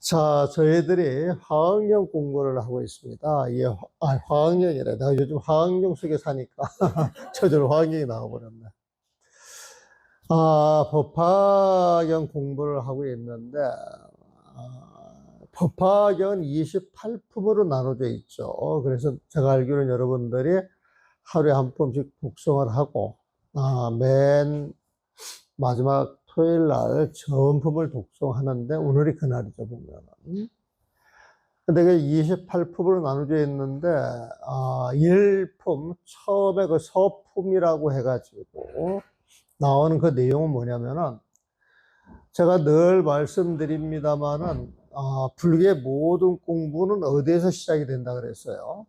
자, 저희들이 화학영 공부를 하고 있습니다. 화학영이래. 내가 요즘 화학영 속에 사니까 저절로 화학영이 나와버렸네. 법화경 공부를 하고 있는데, 법화경은 28품으로 나눠져 있죠. 그래서 제가 알기로는 여러분들이 하루에 한 품씩 독송을 하고, 맨 마지막 토요일 날 전품을 독송하는데, 오늘이 그날이죠, 보면은. 근데 그 28품으로 나눠져 있는데, 1품, 처음에 그 서품이라고 해가지고, 나오는 그 내용은 뭐냐면은, 제가 늘 말씀드립니다만은, 불교의 모든 공부는 어디에서 시작이 된다 그랬어요?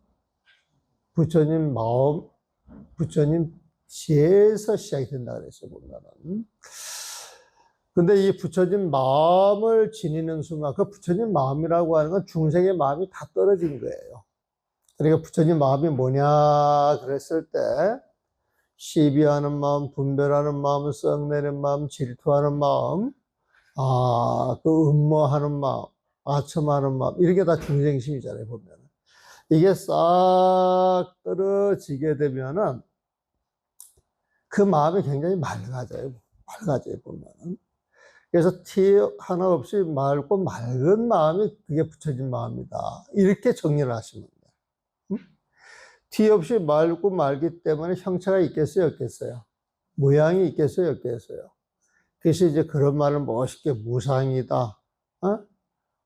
부처님 마음, 부처님 지혜에서 시작이 된다 그랬어요, 보면은. 근데 이 부처님 마음을 지니는 순간, 그 부처님 마음이라고 하는 건 중생의 마음이 다 떨어진 거예요. 그러니까 부처님 마음이 뭐냐 그랬을 때, 시비하는 마음, 분별하는 마음, 썩내는 마음, 질투하는 마음, 그 음모하는 마음, 아첨하는 마음, 이렇게 다 중생심이잖아요, 보면. 이게 싹 떨어지게 되면은 그 마음이 굉장히 맑아져요, 보면은. 그래서 티 하나 없이 맑고 맑은 마음이 그게 부처진 마음이다. 이렇게 정리를 하시면 돼요. 티 없이 맑고 맑기 때문에 형체가 있겠어요, 없겠어요? 모양이 있겠어요, 없겠어요? 그래서 이제 그런 말을 멋있게 무상이다.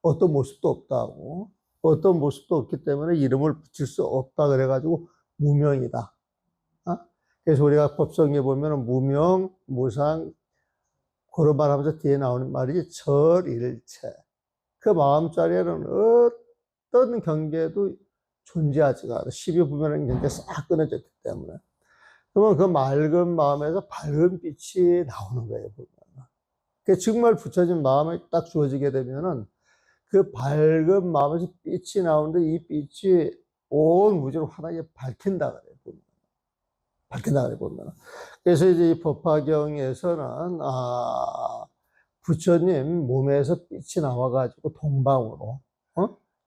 어떤 모습도 없다고. 어떤 모습도 없기 때문에 이름을 붙일 수 없다. 그래가지고 무명이다. 그래서 우리가 법성에 보면 무명, 무상, 그런 말 하면서 뒤에 나오는 말이 절일체. 그 마음자리에는 어떤 경계도 존재하지가 않아. 12부면은 경계 싹 끊어졌기 때문에. 그러면 그 맑은 마음에서 밝은 빛이 나오는 거예요, 보면. 그 정말 붙여진 마음이 딱 주어지게 되면은 그 밝은 마음에서 빛이 나오는데 이 빛이 온 우주를 환하게 밝힌다 그래요, 보면. 밝힌다 그래요, 보면. 그래서 이제 이 법화경에서는, 부처님 몸에서 빛이 나와가지고 동방으로,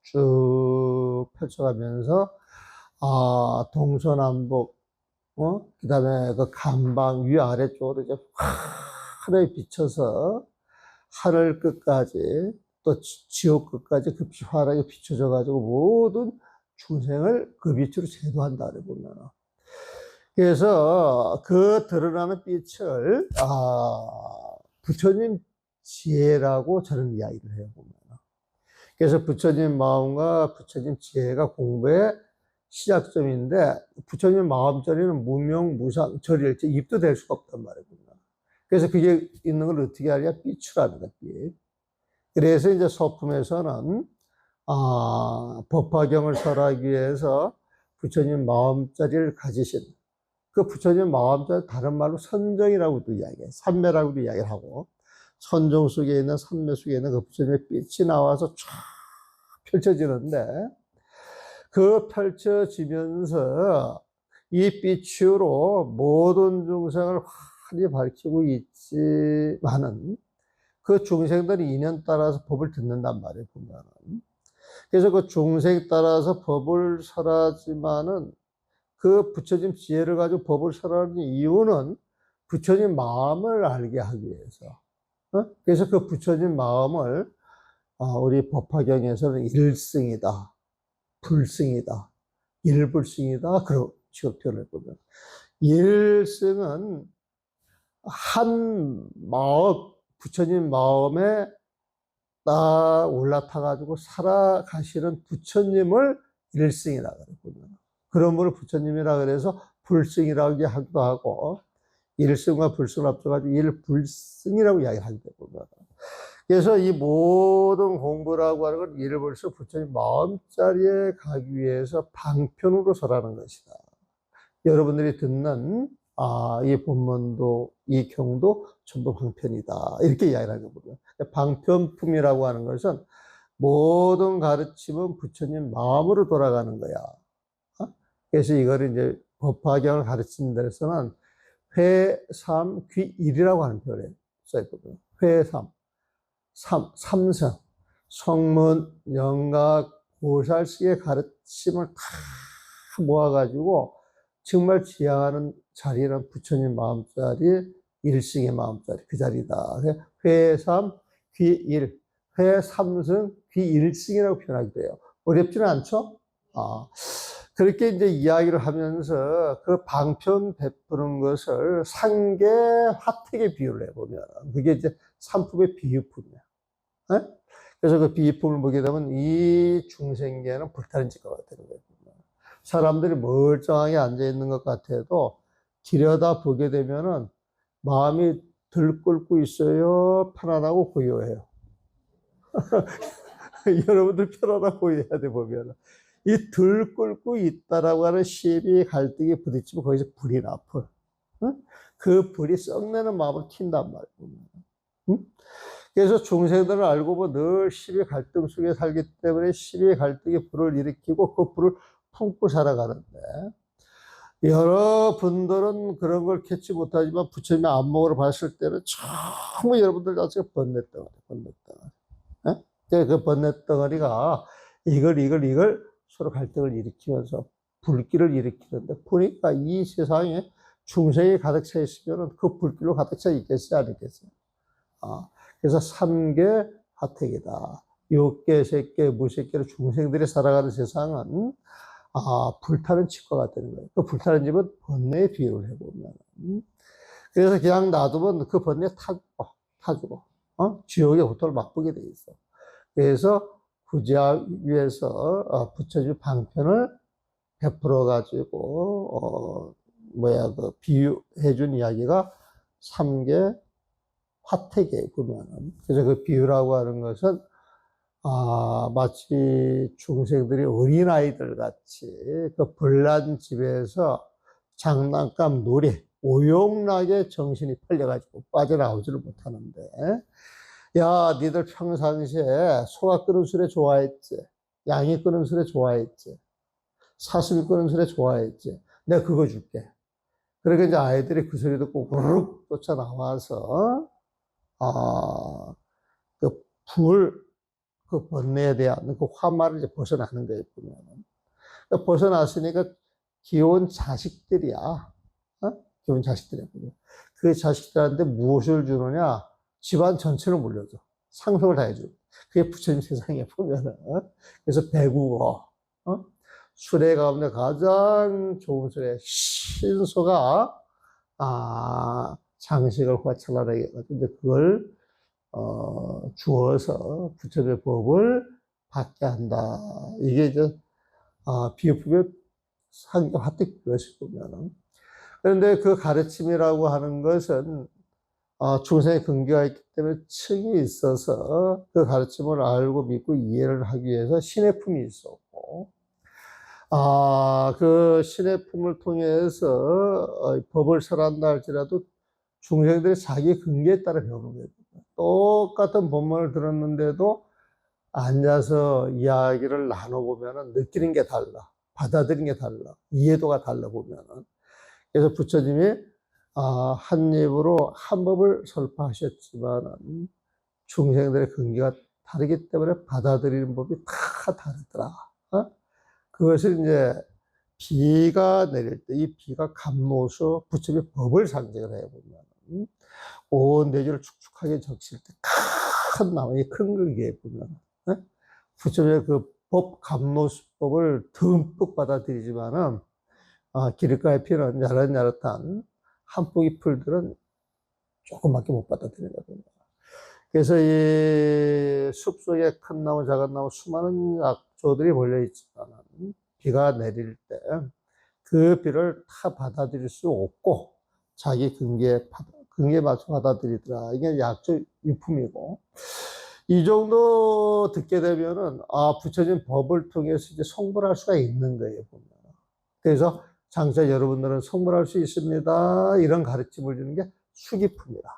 쭉 펼쳐가면서, 동서남북, 그 다음에 그 간방 위아래쪽으로 이제 환하게 비쳐서 하늘 끝까지 또 지옥 끝까지 그 환하게 비춰져 가지고 모든 중생을 그 빛으로 제도한다 그래 보면. 그래서 그 드러나는 빛을 부처님 지혜라고 저는 이야기를 해요, 보면. 그래서 부처님 마음과 부처님 지혜가 공부의 시작점인데, 부처님 마음자리는 무명, 무상, 절일체, 입도 될 수가 없단 말이에요. 그래서 그게 있는 걸 어떻게 하냐? 빛이랍니다, 빛. 그래서 이제 소품에서는, 법화경을 설하기 위해서 부처님 마음자리를 가지신, 그 부처님 마음자리 다른 말로 선정이라고도 이야기해요. 삼매라고도 이야기를 하고, 선정 속에 있는 삼매 속에 있는 그 부처님의 빛이 나와서 쫙 펼쳐지는데, 그 펼쳐지면서 이 빛으로 모든 중생을 환히 밝히고 있지만은 그 중생들이 인연 따라서 법을 듣는단 말이에요, 보면은. 그래서 그 중생 따라서 법을 설하지만은 그 부처님 지혜를 가지고 법을 설하는 이유는 부처님 마음을 알게 하기 위해서. 그래서 그 부처님 마음을 우리 법화경에서는 일승이다, 불승이다, 일불승이다, 그런 식으로 표현을 보면. 일승은 한 마음, 부처님 마음에 딱 올라타가지고 살아가시는 부처님을 일승이라 그러거든요. 그런 분을 부처님이라 그래서 불승이라고 하기도 하고, 일승과 불승을 합쳐가지고 일불승이라고 이야기하게 되거든요. 그래서 이 모든 공부라고 하는 건 일불승 부처님 마음자리에 가기 위해서 방편으로 설하는 것이다. 여러분들이 듣는 이 본문도 이 경도 전부 방편이다, 이렇게 이야기를 하는 거거든요. 방편품이라고 하는 것은 모든 가르침은 부처님 마음으로 돌아가는 거야. 그래서 이거를 이제 법화경을 가르치는 데서는 회삼귀일이라고 하는 표현을 써있거든요. 회삼, 삼성. 성문, 영각, 고살식의 가르침을 다 모아가지고 정말 지향하는 자리는 부처님 마음자리, 일식의 마음자리 그 자리다. 회삼, 귀일, 회삼승, 귀일식이라고 표현하기도 해요. 어렵지는 않죠? 아, 그렇게 이제 이야기를 하면서 그 방편 베푸는 것을 상계 화택에 비유를 해보면 그게 이제 삼품의 비유품이야. 예? 그래서 그 비유품을 보게 되면 이 중생계는 불타는 직과가 되는 거예요. 사람들이 멀쩡하게 앉아 있는 것 같아도 들여다 보게 되면은 마음이 들끓고 있어요. 편안하고 고요해요. 여러분들 편안하고 고요해야 돼, 보면. 이 들끓고 있다라고 하는 시비 갈등이 부딪히면 거기서 불이 나, 불. 응? 그 불이 썩내는 마음을 튄단 말이에요. 응? 그래서 중생들을 알고 보면 늘 시비 갈등 속에 살기 때문에 시비 갈등이 불을 일으키고 그 불을 품고 살아가는데, 여러분들은 그런 걸 캐치 못하지만 부처님의 안목으로 봤을 때는 전부 여러분들 자체가 번뇌덩어리, 번뇌덩어리. 그 번뇌덩어리가 이걸 서로 갈등을 일으키면서 불길을 일으키는데, 보니까 이 세상에 중생이 가득 차 있으면 그 불길로 가득 차 있겠어요, 아니겠어요? 그래서 삼계 화택이다. 육계, 색계, 무색계로 중생들이 살아가는 세상은 불타는 치과가 되는 거예요. 그 불타는 집은 번뇌에 비유를 해보면. 그래서 그냥 놔두면 그 번뇌에 타주고, 지옥의 고통을 맛보게 돼 있어. 그래서 구제하 위해서 부처님 방편을 베풀어 가지고 그 비유해준 이야기가 삼계 화택에 보면은. 그래서 그 비유라고 하는 것은 마치 중생들이 어린아이들 같이 그 불난 집에서 장난감 놀이, 오용락에 정신이 팔려가지고 빠져나오지를 못하는데, 야, 니들 평상시에 소가 끓는 술에 좋아했지? 양이 끓는 술에 좋아했지? 사슴이 끓는 술에 좋아했지? 내가 그거 줄게. 그러니까 이제 아이들이 그 소리 듣고 우르륵 쫓아나와서, 그 그 번뇌에 대한 그 화마를 이제 벗어나는 거예요, 보면은. 그러니까 벗어났으니까 귀여운 자식들이야. 귀여운 자식들이야. 그 자식들한테 무엇을 주느냐? 집안 전체를 물려줘. 상속을 다 해줘. 그게 부처님 세상에 보면은. 그래서 배국어, 수레 가운데 가장 좋은 수레, 신소가, 장식을 화찰하게 해가지고, 그걸 주어서 부처의 법을 받게 한다. 이게 이제 비유품의 상교 화택 그것이 보면은. 그런데 그 가르침이라고 하는 것은 중생의 근기가 있기 때문에 층이 있어서 그 가르침을 알고 믿고 이해를 하기 위해서 신의 품이 있었고, 그 신의 품을 통해서 법을 설한다 할지라도 중생들이 자기 근기에 따라 배우는 거예요. 똑같은 본문을 들었는데도 앉아서 이야기를 나눠보면 느끼는 게 달라. 받아들이는 게 달라. 이해도가 달라 보면은. 그래서 부처님이 한 입으로 한 법을 설파하셨지만 중생들의 근기가 다르기 때문에 받아들이는 법이 다 다르더라. 그것을 이제 비가 내릴 때 이 비가 감로서 부처님의 법을 상징을 해보면 온 대지를 축축하게 적실 때 큰 나무, 큰 글귀에 보면 부처님의 그 법 감로수법을 듬뿍 받아들이지만은 길가에 피는 야릇야릇한 한 포기 풀들은 조금밖에 못 받아들이는 거거든요. 그래서 이 숲속에 큰 나무, 작은 나무, 수많은 약초들이 몰려있지만 비가 내릴 때 그 비를 다 받아들일 수 없고 자기 근기에 맞춰 받아들이더라. 이게 약초 유품이고, 이 정도 듣게 되면은 부처님 법을 통해서 이제 성불할 수가 있는 거예요, 보면. 그래서 장차 여러분들은 성불할 수 있습니다. 이런 가르침을 주는 게 수기품이다.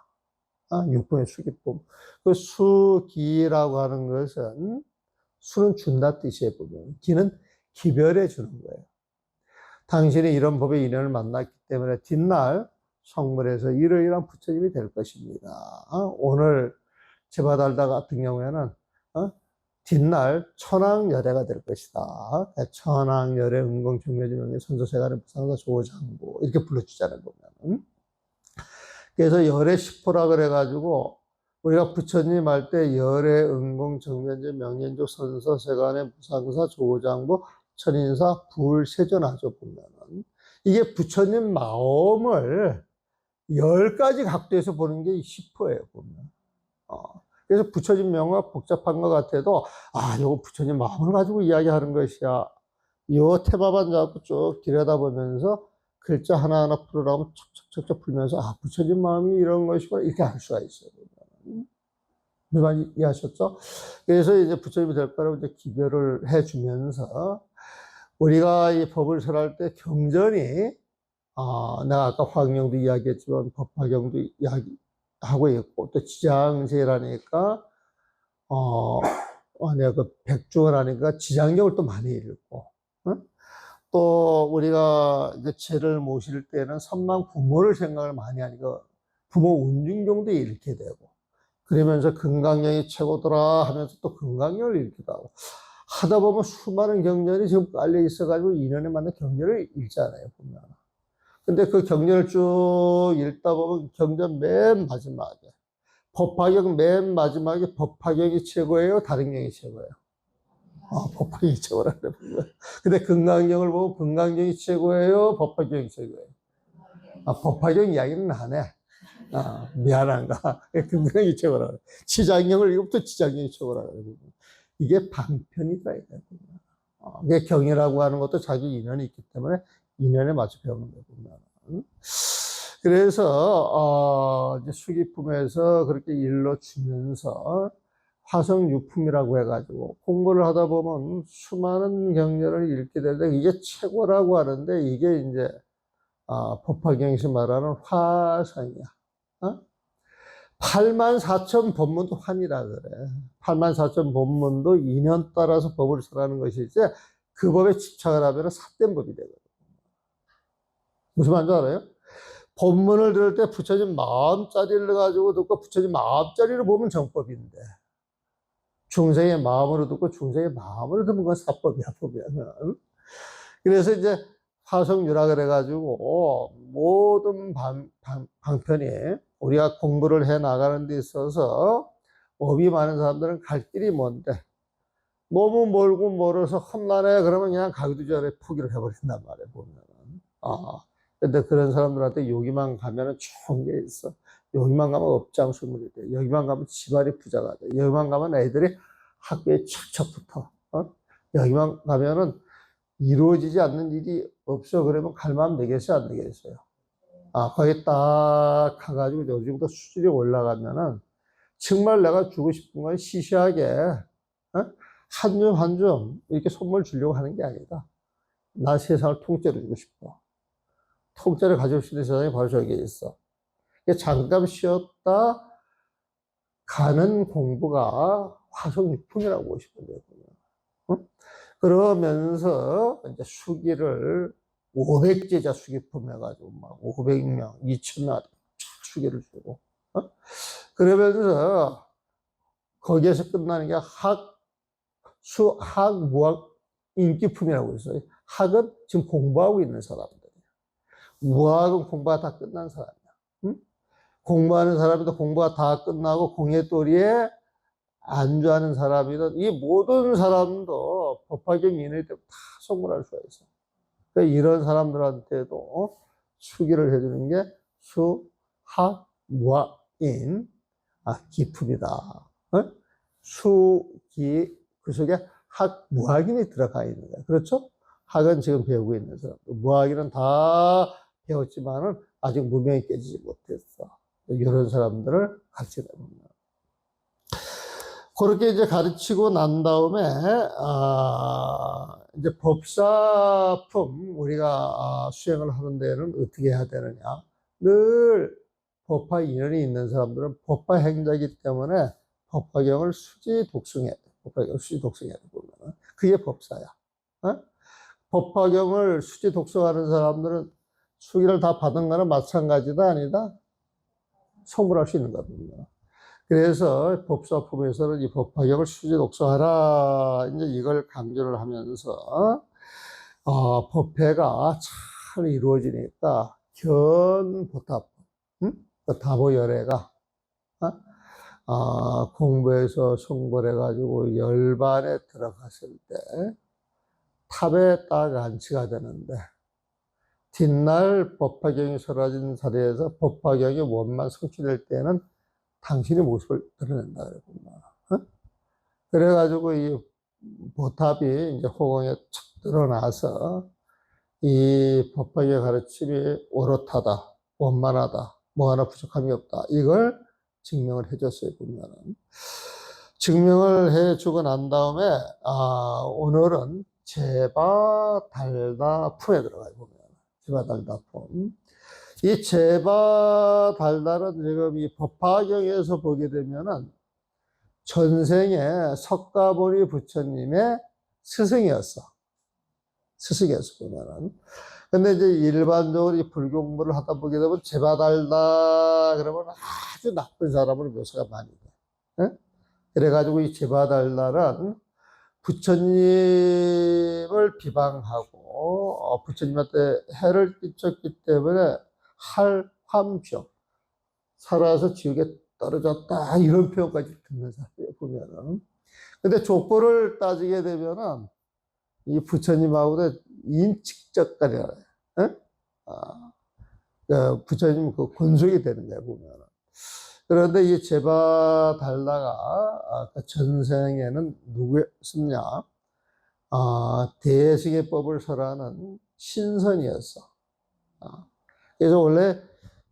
육품의 수기품. 그 수기라고 하는 것은 수는 준다 뜻이에요, 보면. 기는 기별해 주는 거예요. 당신이 이런 법의 인연을 만났기 때문에 뒷날 성물에서 이러이러한 부처님이 될 것입니다. 오늘 제바달다 같은 경우에는 뒷날 천왕열애가 될 것이다. 천왕열애 은공정묘지명예 선서세간의 부상사 조장부 이렇게 불러주잖아요, 보면. 그래서 열애 10호라 그래가지고 우리가 부처님 할 때 열애 은공정묘지 명예인족 선서세간의 부상사 조장부 천인사 불세존하죠, 보면은. 이게 부처님 마음을 10가지 각도에서 보는 게 10호예요, 보면. 그래서 부처님 명화 복잡한 것 같아도, 요거 부처님 마음을 가지고 이야기하는 것이야. 요 테마만 잡고 쭉 들여다보면서 글자 하나하나 풀으라고 척척척척 풀면서, 부처님 마음이 이런 것이구나. 이렇게 알 수가 있어요. 무슨 말인지 이해하셨죠? 그래서 이제 부처님이 될 거라고 이제 기별을 해주면서, 우리가 이 법을 설할 때 경전이, 내가 아까 화경도 이야기했지만 법화경도 이야기하고 있고, 또 지장제라니까, 내가 그 백중을 하니까 지장경을 또 많이 읽고, 또 우리가 이제 제를 모실 때는 선망 부모를 생각을 많이 하니까 부모 운중경도 읽게 되고, 그러면서 금강경이 최고더라 하면서 또 금강경을 읽기도 하고, 하다 보면 수많은 경전이 지금 깔려 있어가지고 인연에 맞는 경전을 읽잖아요, 보면. 근데 그 경전을 쭉 읽다 보면 경전 맨 마지막에, 법화경 맨 마지막에 법화경이 최고예요? 다른 경이 최고예요? 법화경이 최고라 그래. 근데 금강경을 보고 금강경이 최고예요? 법화경이 최고예요? 법화경 이야기는 안 해. 미안한가. 금강경이 최고라 그래. 지장경을 읽으면 지장경이 최고라 그래. 이게 방편이다. 이게 경이라고 하는 것도 자기 인연이 있기 때문에 인연에 맞춰 배우는 거구나. 그래서 이제 수기품에서 그렇게 일러주면서 화성유품이라고 해가지고 공부를 하다 보면 수많은 경전을 읽게 되는데 이게 최고라고 하는데 이게 이제 법화경에서 말하는 화성이야. 84,000 법문도 환이라 그래. 84,000 법문도 인연 따라서 법을 설하는 것이지 그 법에 집착을 하면 삿된 법이 되거든. 무슨 말인지 알아요? 법문을 들을 때 부처님 마음자리를 가지고 듣고 부처님 마음자리를 보면 정법인데 중생의 마음으로 듣고 중생의 마음으로 듣는 건 사법이야, 법이야. 그래서 이제 화성유라 그래가지고 모든 방편이 우리가 공부를 해 나가는 데 있어서 업이 많은 사람들은 갈 길이 먼데 너무 멀고 멀어서 험난해 그러면 그냥 가기도 전에 포기를 해버린단 말이에요, 보면은. 근데 그런 사람들한테 여기만 가면은 좋은 게 있어. 여기만 가면 업장수물이 돼. 여기만 가면 집안이 부자가 돼. 여기만 가면 애들이 학교에 척척 붙어. 여기만 가면은 이루어지지 않는 일이 없어. 그러면 갈 마음 되겠어요? 안 되겠어요? 거기 딱 가가지고 요즘부터 수준이 올라가면은 정말 내가 주고 싶은 건 시시하게, 한 줌 한 줌 이렇게 선물 주려고 하는 게 아니다. 나 세상을 통째로 주고 싶어. 통째로 가지고 싶은 세상이 바로 저기에 있어. 잠깐 쉬었다 가는 공부가 화성유품이라고 보시면 되거든요. 그러면서 이제 수기를 500제자 수기품 해가지고 막 500명, 2000명 수기를 주고, 그러면서 거기에서 끝나는 게 무학, 인기품이라고 있어요. 학은 지금 공부하고 있는 사람들이에요. 무학은 공부가 다 끝난 사람이야. 공부하는 사람이도 공부가 다 끝나고 공예도리에 안주하는 사람이든 이 모든 사람도 법화경 인을 때 다 성불할 수가 있어. 그러니까 이런 사람들한테도 수기를 해주는 게 수학무학인 기품이다. 수기 그 속에 학무학인이 들어가 있는 거야. 그렇죠? 학은 지금 배우고 있는 사람, 무학인은 다 배웠지만은 아직 무명이 깨지지 못했어. 이런 사람들을 가르치다 보면. 그렇게 이제 가르치고 난 다음에, 이제 법사품, 우리가 수행을 하는 데는 어떻게 해야 되느냐. 늘 법화 인연이 있는 사람들은 법화 행자이기 때문에 법화경을 수지 독송해야 돼. 법화경을 수지 독송해야 돼, 보면. 그게 법사야. 법화경을 수지 독송하는 사람들은 수기를 다 받은 거는 마찬가지다, 아니다? 성불할 수 있는 거거든요. 그래서 법사품에서는 이 법화경을 수제 독서하라, 이제 이걸 강조를 하면서, 법회가 잘 이루어지니까, 견보탑, 그 다보열애가, 공부해서 성불해가지고 열반에 들어갔을 때, 탑에 딱 안치가 되는데, 뒷날 법화경이 사라진 자리에서 법화경이 원만 성취될 때는 당신의 모습을 드러낸다 그랬구나. 그래가지고 이 보탑이 이제 호공에 툭 드러나서 이 법화의 가르침이 옳았다, 원만하다, 뭐 하나 부족함이 없다. 이걸 증명을 해줬어요, 보면은. 증명을 해주고 난 다음에, 오늘은 제바달다품에 들어가요, 보면. 제바달다품. 이 제바달다는 지금 이 법화경에서 보게 되면은 전생에 석가모니 부처님의 스승이었어. 보면은. 근데 이제 일반적으로 이 불교 공부를 하다 보게 되면 제바달다 그러면 아주 나쁜 사람으로 묘사가 많이 돼. 예? 그래가지고 이 제바달다는 부처님을 비방하고 부처님한테 해를 끼쳤기 때문에 할황병, 살아서 지옥에 떨어졌다 이런 표현까지 듣는 사람이에요, 보면은. 근데 족보를 따지게 되면은 이 부처님하고도 인측적거려요. 부처님 그 권속이 되는 거예요, 보면은. 그런데 이 제바달다가 그 전생에는 누구였냐? 대승의법을 설하는 신선이었어. 그래서 원래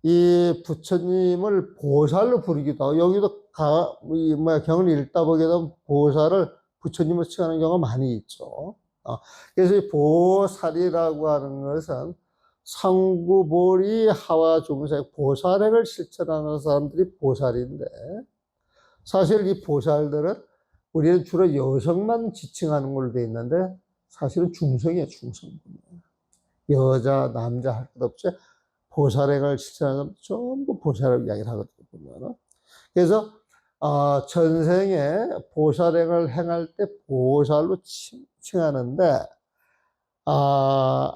이 부처님을 보살로 부르기도 하고, 여기도 경을 읽다 보게 되면 보살을 부처님으로 칭하는 경우가 많이 있죠. 그래서 이 보살이라고 하는 것은 상구보리 하와 중생 보살행을 실천하는 사람들이 보살인데, 사실 이 보살들은 우리는 주로 여성만 지칭하는 걸로 돼 있는데 사실은 중성이에요, 중성. 여자, 남자 할 것 없이 보살행을 실천하는 사람 전부 보살을 이야기를 하거든요, 보면은. 그래서 전생에 보살행을 행할 때 보살로 칭하는데,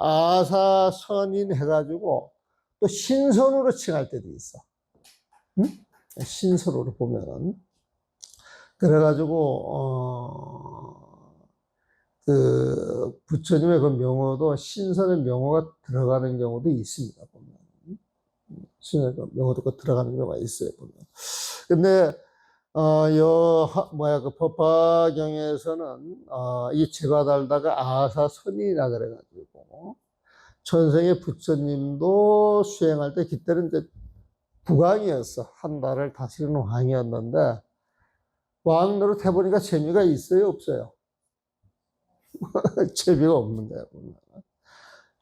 아사선인 해가지고 또 신선으로 칭할 때도 있어. 응? 신선으로 보면은. 그래가지고, 그 부처님의 그 명호도 신선의 명호가 들어가는 경우도 있습니다, 보면. 신선의 명호도 들어가는 경우가 있어요, 보면. 근데, 그 법화경에서는, 이 제바달다가 아사선이라 그래가지고, 전생의 부처님도 수행할 때, 그때는 이제 국왕이었어. 한 나라를 다스리는 왕이었는데, 왕 노릇 해보니까 재미가 있어요, 없어요? 재미가 없는 거야, 보면.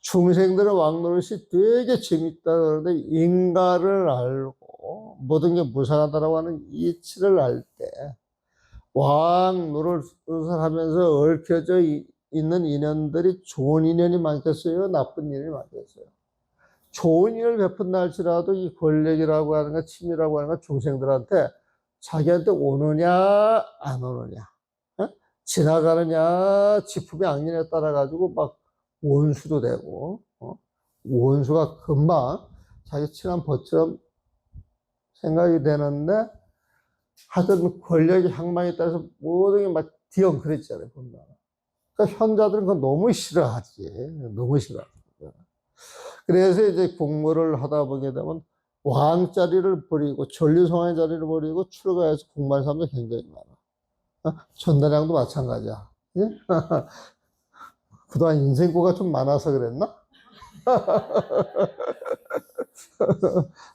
중생들은 왕 노릇이 되게 재밌다 그러는데, 인가를 알고, 모든 게 무상하다라고 하는 이치를 알 때, 왕 노릇을 하면서 얽혀져 있는 인연들이 좋은 인연이 많겠어요? 나쁜 인연이 많겠어요? 좋은 인연을 베푼다 할지라도 이 권력이라고 하는 것, 침이라고 하는 것, 중생들한테 자기한테 오느냐, 안 오느냐, 지나가느냐, 지품의 악년에 따라가지고 막 원수도 되고, 원수가 금방 자기 친한 벗처럼 생각이 되는데, 하여튼 권력의 향망에 따라서 모든 게 막 뒤엉그랬잖아요, 보면. 그러니까 현자들은 그거 너무 싫어하지. 너무 싫어하지. 그래서 이제 공부를 하다 보게 되면 왕자리를 버리고 전류성의 자리를 버리고 출가해서 공부하는 사람도 굉장히 많아. 전단양도 마찬가지야. 예? 그동안 인생고가 좀 많아서 그랬나?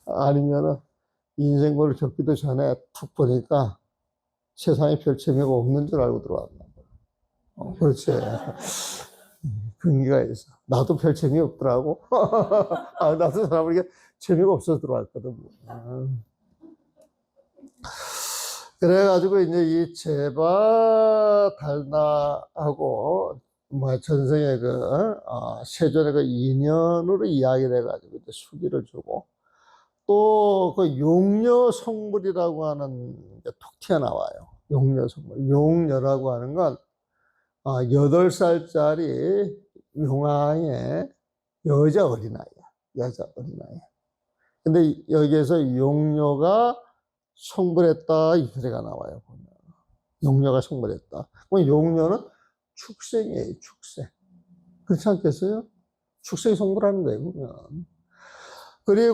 아니면은 인생고를 겪기도 전에 툭 보니까 세상에 별 재미가 없는 줄 알고 들어왔나 봐. 그렇지. 근기가 있어. 나도 별 재미없더라고. 나도 사람에게 재미가 없어서 들어왔거든. 그래가지고 이제 이 제바달다하고 전생의 세존의 그 인연으로 이야기를 해가지고 이제 수기를 주고, 또 그 용녀 성물이라고 하는 게 톡 튀어나와요. 용녀 성물. 용녀라고 하는 건 8살짜리 용왕의 여자 어린아이야. 여자 어린아이. 근데 여기에서 용녀가 성불했다 이 소리가 나와요. 보면. 용녀가 성불했다. 그럼 용녀는 축생이에요. 축생. 그렇지 않겠어요? 축생이 성불하는 거예요. 보면. 그리고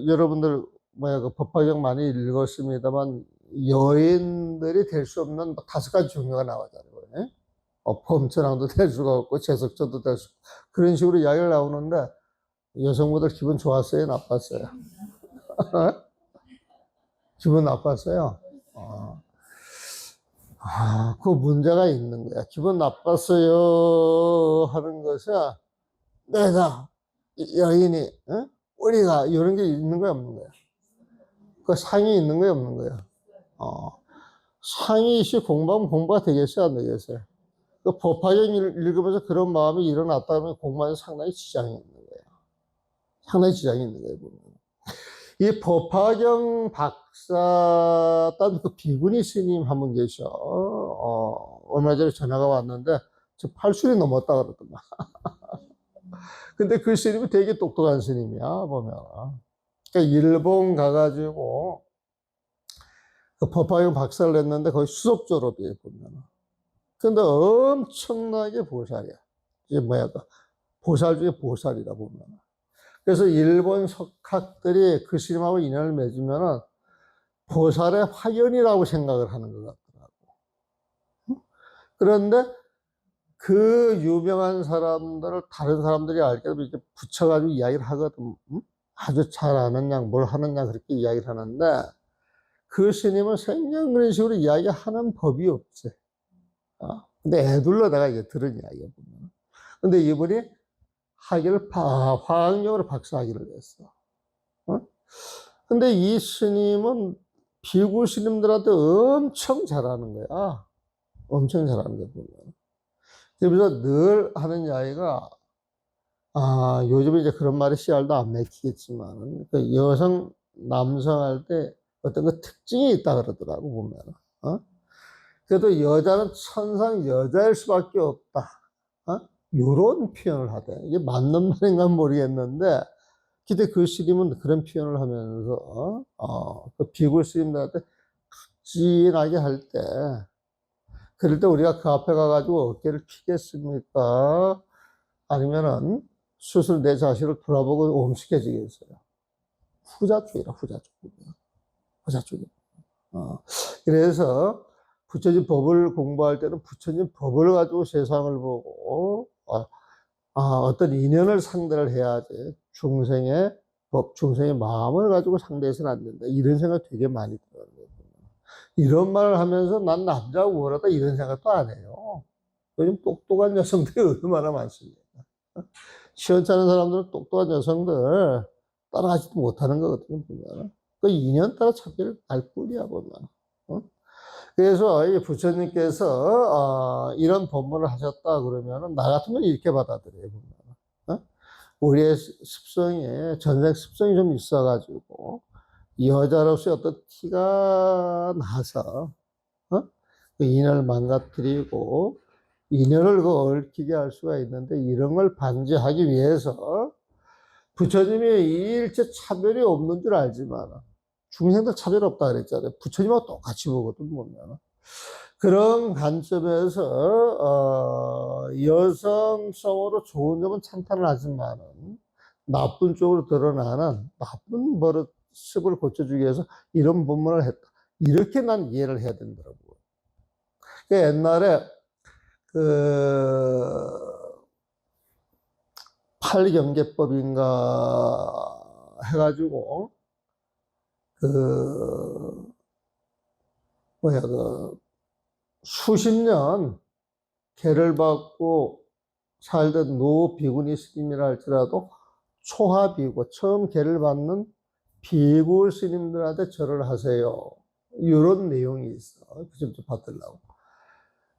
여러분들 그 법화경 많이 읽었습니다만 여인들이 될 수 없는 5가지 종류가 나오잖아요. 범천왕도 될 수가 없고 제석천도 될 수, 그런 식으로 이야기를 나오는데 여성분들 기분 좋았어요? 나빴어요? 기분 나빴어요? 그 문제가 있는 거야. 기분 나빴어요 하는 것은 내가 여인이 우리가 이런 게 있는 거야 없는 거야? 그 상이 있는 거야 없는 거야? 상이 있이 공부하면 공부가 되겠어요 안 되겠어요? 그 법화경 읽으면서 그런 마음이 일어났다면 공부하는 상당히 지장이 있는 거예요. 상당히 지장이 있는 거예요 보면. 이 법화경 박사 딴 그 비구니 스님 한 분 계셔. 얼마 전에 전화가 왔는데 저 80이 넘었다 그러더만. 근데 그 스님은 되게 똑똑한 스님이야 보면. 그러니까 일본 가가지고 그 법화경 박사를 냈는데 거의 수석 졸업이에요 보면. 근데 엄청나게 보살이야. 이게 보살 중에 보살이다 보면. 그래서 일본 석학들이 그 스님하고 인연을 맺으면은 보살의 화연이라고 생각을 하는 것 같더라고. 그런데 그 유명한 사람들을 다른 사람들이 알게 되면 이렇게 붙여가지고 이야기를 하거든. 아주 잘 아는 양, 뭘 하는 양 그렇게 이야기를 하는데 그 스님은 생전 그런 식으로 이야기하는 법이 없지. 근데 애둘러 내가 이게 들은 이야기야 보면. 근데 이분이 화학용으로 박사학위를 했어. 근데 이 스님은 비구 스님들한테 엄청 잘하는 거야. 엄청 잘하는 거야, 보면. 그래서 늘 하는 이야기가, 요즘에 이제 그런 말이 씨알도 안 맥히겠지만, 그 여성, 남성 할 때 어떤 그 특징이 있다 그러더라고, 보면. 그래도 여자는 천상 여자일 수밖에 없다. 요런 표현을 하대. 이게 맞는 말인가 모르겠는데, 근데 그 스님은 그런 표현을 하면서, 그 비구 스님들한테 각진하게 할 때, 그럴 때 우리가 그 앞에 가가지고 어깨를 피겠습니까? 아니면은 스스로 내 자신을 돌아보고 옴식해지겠어요. 후자 쪽이라, 후자 쪽. 후자 쪽이. 그래서 부처님 법을 공부할 때는 부처님 법을 가지고 세상을 보고, 어떤 인연을 상대를 해야지. 중생의 법, 중생의 마음을 가지고 상대해서는 안 된다. 이런 생각 되게 많이 들어요. 이런 말을 하면서 난 남자고 뭐라다 이런 생각도 안 해요. 요즘 똑똑한 여성들이 얼마나 많습니까? 시원찮은 사람들은 똑똑한 여성들 따라가지도 못하는 거거든요, 보면. 그 인연 따라 찾기를 알 뿐이야, 보면. 그래서 이 부처님께서 이런 법문을 하셨다 그러면은 나 같으면 이렇게 받아들여요, 보면. 우리의 습성에 전생 습성이 좀 있어가지고 여자로서의 어떤 티가 나서 그 인연을 망가뜨리고 인연을 그 얽히게 할 수가 있는데 이런 걸 방지하기 위해서 부처님이 일체 차별이 없는 줄 알지만 중생들 차별 없다 그랬잖아요. 부처님하고 똑같이 보거든 보면. 그런 관점에서 여성성으로 좋은 점은 찬탄을 하지만은 나쁜 쪽으로 드러나는 나쁜 버릇을 고쳐주기 위해서 이런 법문을 했다. 이렇게 난 이해를 해야 된다고. 그 옛날에 팔경계법인가 해가지고 수십 년 계를 받고 살던 노 비구니 스님이라 할지라도 초하비구, 처음 계를 받는 비구 스님들한테 절을 하세요. 이런 내용이 있어. 그 좀 받으려고.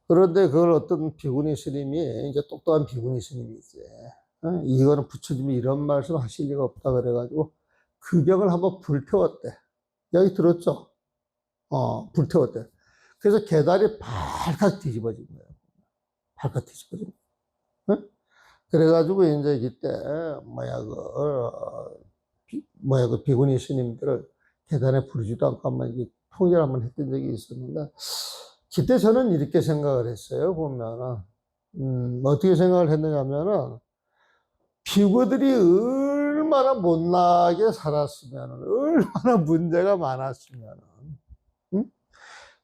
그런데 그걸 어떤 비구니 스님이, 이제 똑똑한 비구니 스님이지. 이거는 부처님이 이런 말씀 하실 리가 없다 그래가지고 그 벽을 한번 불태웠대. 여기 들었죠? 불태웠대. 그래서 계단이 발칵 뒤집어진 거예요. 발칵 뒤집어진 거예요. 그래가지고 이제 그때 그 비구니 스님들을 계단에 부르지도 않고 한번 이게 통일을 한번 했던 적이 있었는데, 그때 저는 이렇게 생각을 했어요. 보면은 어떻게 생각을 했느냐면은, 비구들이 얼마나 못나게 살았으면, 얼마나 문제가 많았으면,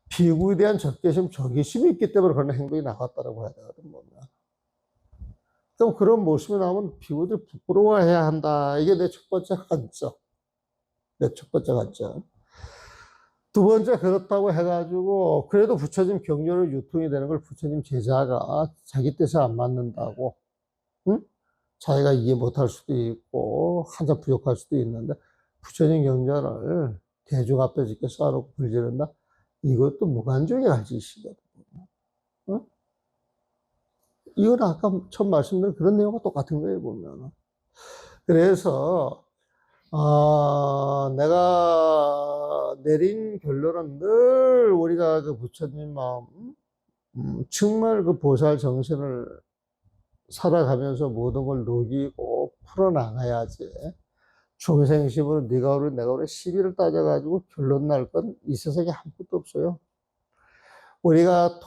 비구에 대한 적개심, 저기심이 있기 때문에 그런 행동이 나왔다고 해야 되거든, 보면. 그럼 그런 모습이 나오면 비구들이 부끄러워해야 한다. 이게 내 첫 번째 관점. 내 첫 번째 관점. 두 번째, 그렇다고 해가지고, 그래도 부처님 경전으로 유통이 되는 걸 부처님 제자가 자기 뜻에 안 맞는다고, 자기가 이해 못할 수도 있고, 한참 부족할 수도 있는데, 부처님 경전을 대중 앞에 이렇게 쌓아놓고 불지른다? 이것도 무관중의 가지시거든. 이건 아까 처음 말씀드린 그런 내용과 똑같은 거예요, 보면. 그래서, 내가 내린 결론은 늘 우리가 그 부처님 마음, 정말 그 보살 정신을 살아가면서 모든 걸 녹이고 풀어나가야지. 중생심으로 네가 오르 내가 오르 시비를 따져가지고 결론 날 건 이 세상에 아무것도 없어요. 우리가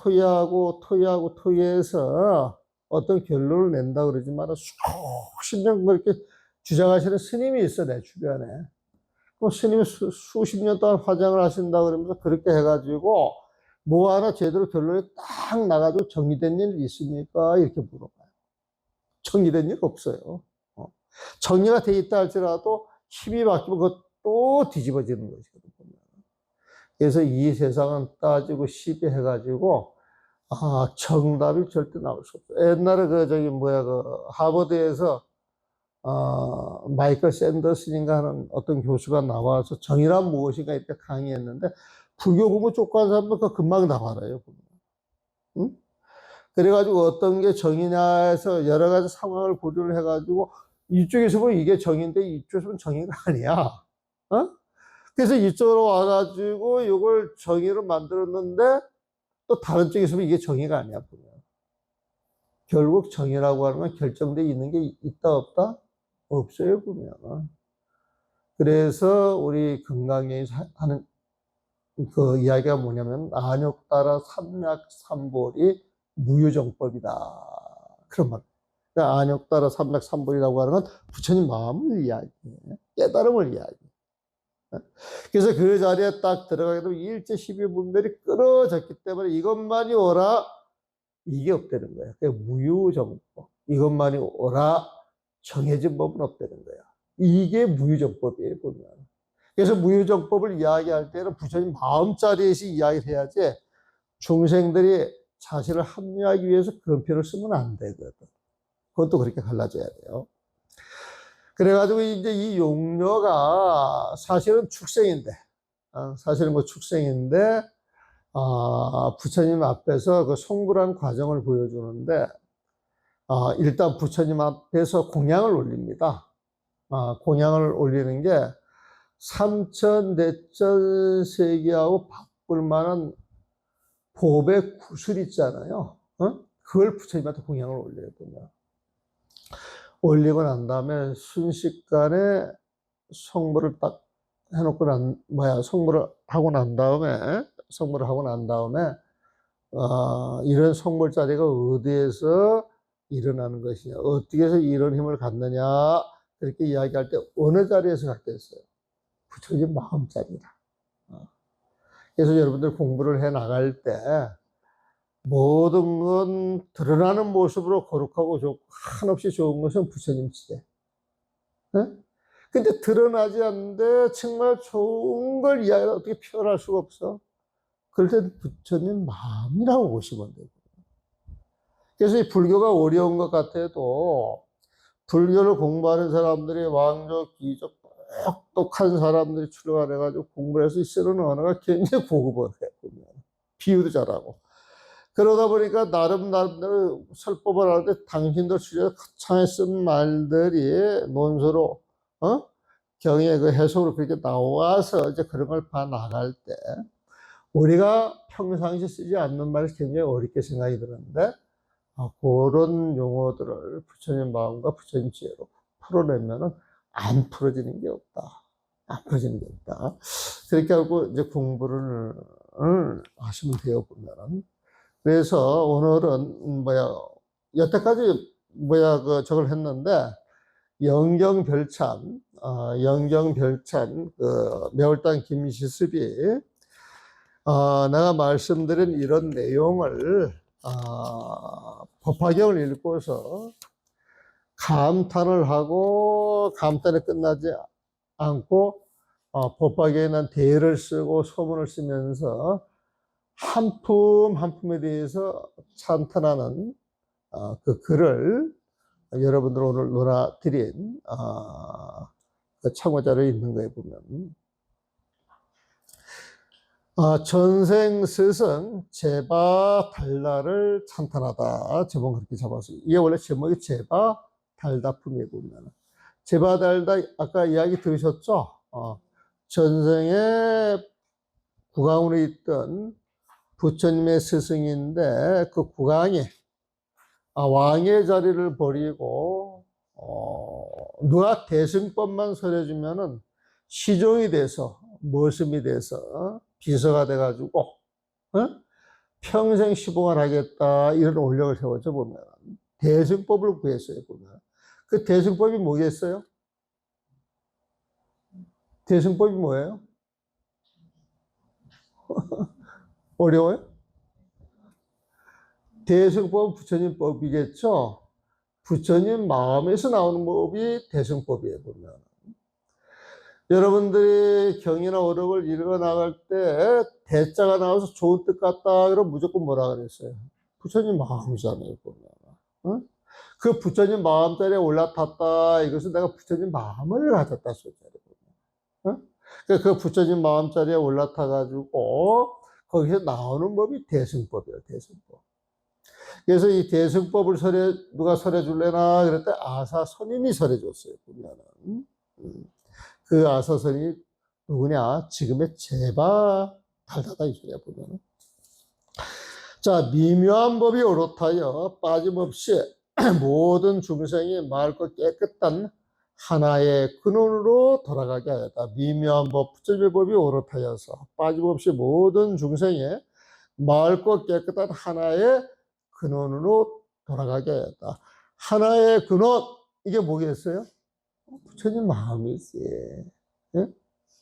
토의해서 어떤 결론을 낸다 그러지만 수십 년 그렇게 주장하시는 스님이 있어, 내 주변에. 그 스님이 수십 년 동안 화장을 하신다 그러면서 그렇게 해가지고 뭐 하나 제대로 결론이 딱 나가지고 정리된 일 있습니까? 이렇게 물어봐요. 정리된 일 없어요. 정리가 돼 있다 할지라도 힘이 바뀌면 그것도 뒤집어지는 것이거든요. 그래서 이 세상은 따지고 시비해가지고 정답이 절대 나올 수 없어요. 옛날에 하버드에서 마이클 샌더슨인가 하는 어떤 교수가 나와서 정의란 무엇인가 이렇게 강의했는데, 불교 공부 쪽과는 사람들 그 금방 다 알아요. 응? 그래가지고 어떤 게 정의냐 해서 여러 가지 상황을 고려를 해가지고 이쪽에서 보면 이게 정의인데 이쪽에서 보면 정의가 아니야. 그래서 이쪽으로 와가지고 이걸 정의로 만들었는데 또 다른 쪽에서 보면 이게 정의가 아니야, 보면. 결국 정의라고 하는 건 결정되어 있는 게 있다, 없다? 없어요, 보면. 그래서 우리 금강경이 하는 그 이야기가 뭐냐면, 안욕 따라 삼맥삼볼이 무유정법이다. 그런 말. 그러니까 안욕 따라 삼맥삼볼이라고 하는 건 부처님 마음을 이야기해. 깨달음을 이야기해. 그래서 그 자리에 딱 들어가게 되면 일제 12분별이 끊어졌기 때문에 이것만이 오라, 이게 없다는 거야. 그러니까 무유정법. 이것만이 오라, 정해진 법은 없다는 거야. 이게 무유정법이에요, 보면. 그래서 무유정법을 이야기할 때는 부처님 마음자리에서 이야기를 해야지, 중생들이 자신을 합리화하기 위해서 그런 표현을 쓰면 안 되거든. 그것도 그렇게 갈라져야 돼요. 그래가지고 이제 이 용녀가 사실은 축생인데, 부처님 앞에서 그 송불한 과정을 보여주는데, 일단 부처님 앞에서 공양을 올립니다. 공양을 올리는 게 삼천대천 세계하고 바꿀 만한 보배 구슬 있잖아요. 그걸 부처님한테 공양을 올려야 된다. 올리고 난 다음에 순식간에 성물을 딱 해놓고 성물을 하고 난 다음에, 이런 성물 자리가 어디에서 일어나는 것이냐, 어떻게 해서 이런 힘을 갖느냐, 그렇게 이야기할 때 어느 자리에서 갖게 했어요? 부처님 마음 자리다. 그래서 여러분들 공부를 해 나갈 때 모든 건 드러나는 모습으로 거룩하고 좋고 한없이 좋은 것은 부처님 지대. 근데 드러나지 않는데 정말 좋은 걸 이야기를 어떻게 표현할 수가 없어? 그럴 때 부처님 마음이라고 보시면 돼요. 그래서 이 불교가 어려운 것 같아도 불교를 공부하는 사람들이 왕족, 귀족, 똑똑한 사람들이 출가해가지고 공부를 해서 쓰는 언어가 굉장히 고급어요. 비유도 잘하고. 그러다 보니까 나름대로 설법을 하는데 당신들 수련 거창에 쓴 말들이 논서로, 경의 그 해석으로 그렇게 나와서 이제 그런 걸 봐 나갈 때, 우리가 평상시 쓰지 않는 말을 굉장히 어렵게 생각이 드는데, 그런 용어들을 부처님 마음과 부처님 지혜로 풀어내면은 안 풀어지는 게 없다. 안 풀어지는 게 없다. 그렇게 하고 이제 공부를 하시면 돼요, 보면은. 그래서 오늘은 여태까지 저걸 했는데, 영경별찬, 매월당 김시습이, 내가 말씀드린 이런 내용을, 법화경을 읽고서 감탄을 하고, 감탄에 끝나지 않고, 법화경에 대한 대를 쓰고 소문을 쓰면서 한 품 한 품에 대해서 찬탄하는 그 글을 여러분들 오늘 놀아드린 그 참고자료에 있는 거에 보면, 전생 스승 제바 달다를 찬탄하다, 제목 그렇게 잡았어요. 이게 원래 제목이 제바 달다품에 보면, 제바 달다 아까 이야기 들으셨죠? 전생에 국왕으로 있던 부처님의 스승인데, 그 국왕이 왕의 자리를 버리고 누가 대승법만 설해주면은 시종이 돼서, 머슴이 돼서 비서가 돼가지고 평생 시봉을 하겠다, 이런 올력을 세웠죠. 보면 대승법을 구했어요. 보면 그 대승법이 뭐겠어요? 대승법이 뭐예요? 어려워요? 대승법은 부처님 법이겠죠. 부처님 마음에서 나오는 법이 대승법이에요. 보면 여러분들이 경이나 어록을 읽어 나갈 때 대자가 나와서 좋은 뜻 같다 그러면 무조건 뭐라 그랬어요? 부처님 마음이잖아요. 보면 그 부처님 마음자리에 올라탔다, 이것은 내가 부처님 마음을 가졌다 소리잖아요. 그 부처님 마음자리에 올라타 가지고 거기서 나오는 법이 대승법이에요. 대승법. 그래서 이 대승법을 누가 설해 줄래나 그랬더니 아사선인이 설해 줬어요. 보면은 그 아사선이 누구냐? 지금의 제바 달다다 이 소리야. 보면은 자, 미묘한 법이 오롯하여 빠짐없이 모든 중생이 맑고 깨끗한 하나의 근원으로 돌아가게 하였다. 미묘한 법, 부처님의 법이 오롯하여서 빠짐없이 모든 중생이 맑고 깨끗한 하나의 근원으로 돌아가게 하였다. 하나의 근원, 이게 뭐겠어요? 부처님 마음이지. 예?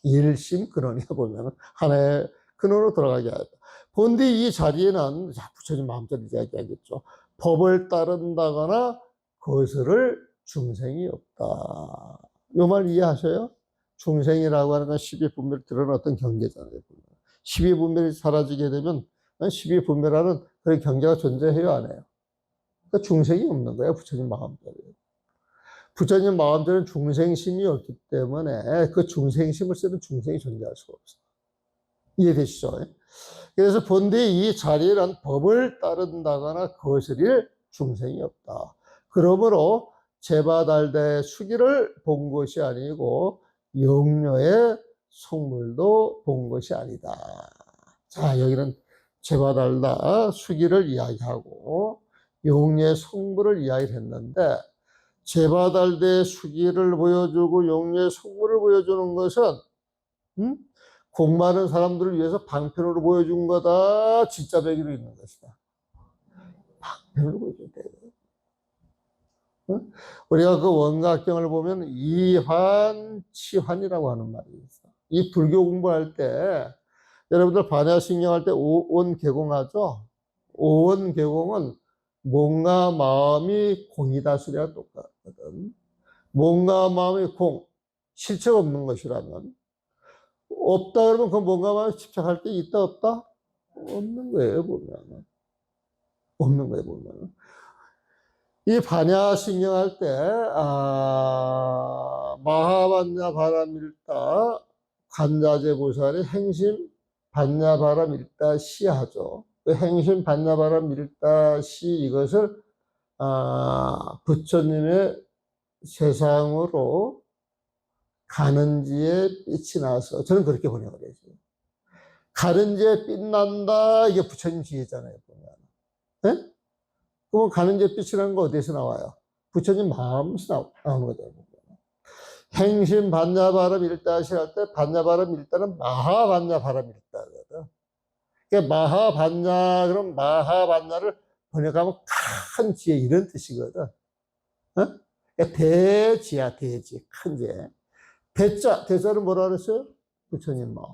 일심 근원이야. 보면 하나의 근원으로 돌아가게 하였다. 본디 이 자리에는 부처님 마음자리 이야기하겠죠. 법을 따른다거나 거스를 중생이 없다. 요 말 이해하셔요? 중생이라고 하는 건 12분별을 드러낸 어떤 경계잖아요. 12분별이 사라지게 되면 12분별하는 그런 경계가 존재해요, 안 해요? 그러니까 중생이 없는 거예요, 부처님 마음자리에. 부처님 마음자리는 중생심이 없기 때문에 그 중생심을 쓰는 중생이 존재할 수가 없어요. 이해되시죠? 그래서 본디 이 자리에는 법을 따른다거나 거스릴 중생이 없다. 그러므로 제바달다의 수기를 본 것이 아니고 영녀의 속물도 본 것이 아니다. 자, 여기는 제바달다 수기를 이야기하고 영녀의 속물을 이야기했는데, 제바달다의 수기를 보여주고 영녀의 속물을 보여주는 것은 공 많은 사람들을 위해서 방편으로 보여준 거다, 진짜 배기로 있는 것이다. 방편으로 보여줘야 돼요. 우리가 그 원각경을 보면 이환치환이라고 하는 말이 있어. 이 불교 공부할 때 여러분들 반야신경할 때 오원개공하죠. 오원개공은 몸과 마음이 공이다 소리가 똑같거든. 몸과 마음이 공, 실체가 없는 것이라면, 없다 그러면 그 몸과 마음이 집착할 때 있다 없다? 없는 거예요. 보면 없는 거예요. 보면 이 반야신경할 때 마하반야바람일다 관자재 보살의 행심 반야바람일다 시하죠. 그 행신 반야바람 일다시 이것을 부처님의 세상으로 가는지에 빛이 나서 저는 그렇게 번역을 했어요. 가는지에 빛 난다 이게 부처님 지혜잖아요. 보면. 네? 그러면 가는지에 빛이 나는 거 어디서 나와요? 부처님 마음에서 나오는 거죠. 행신 반야바람 일다시 할 때 반야바람 일다는 마하반야바람 일다거든. 그러니까 마하반야 그럼 마하반야를 번역하면 큰 지혜 이런 뜻이거든. 어? 그러니까 대지야 대지 큰 지혜. 대자는 뭐라 그랬어요? 부처님 마음.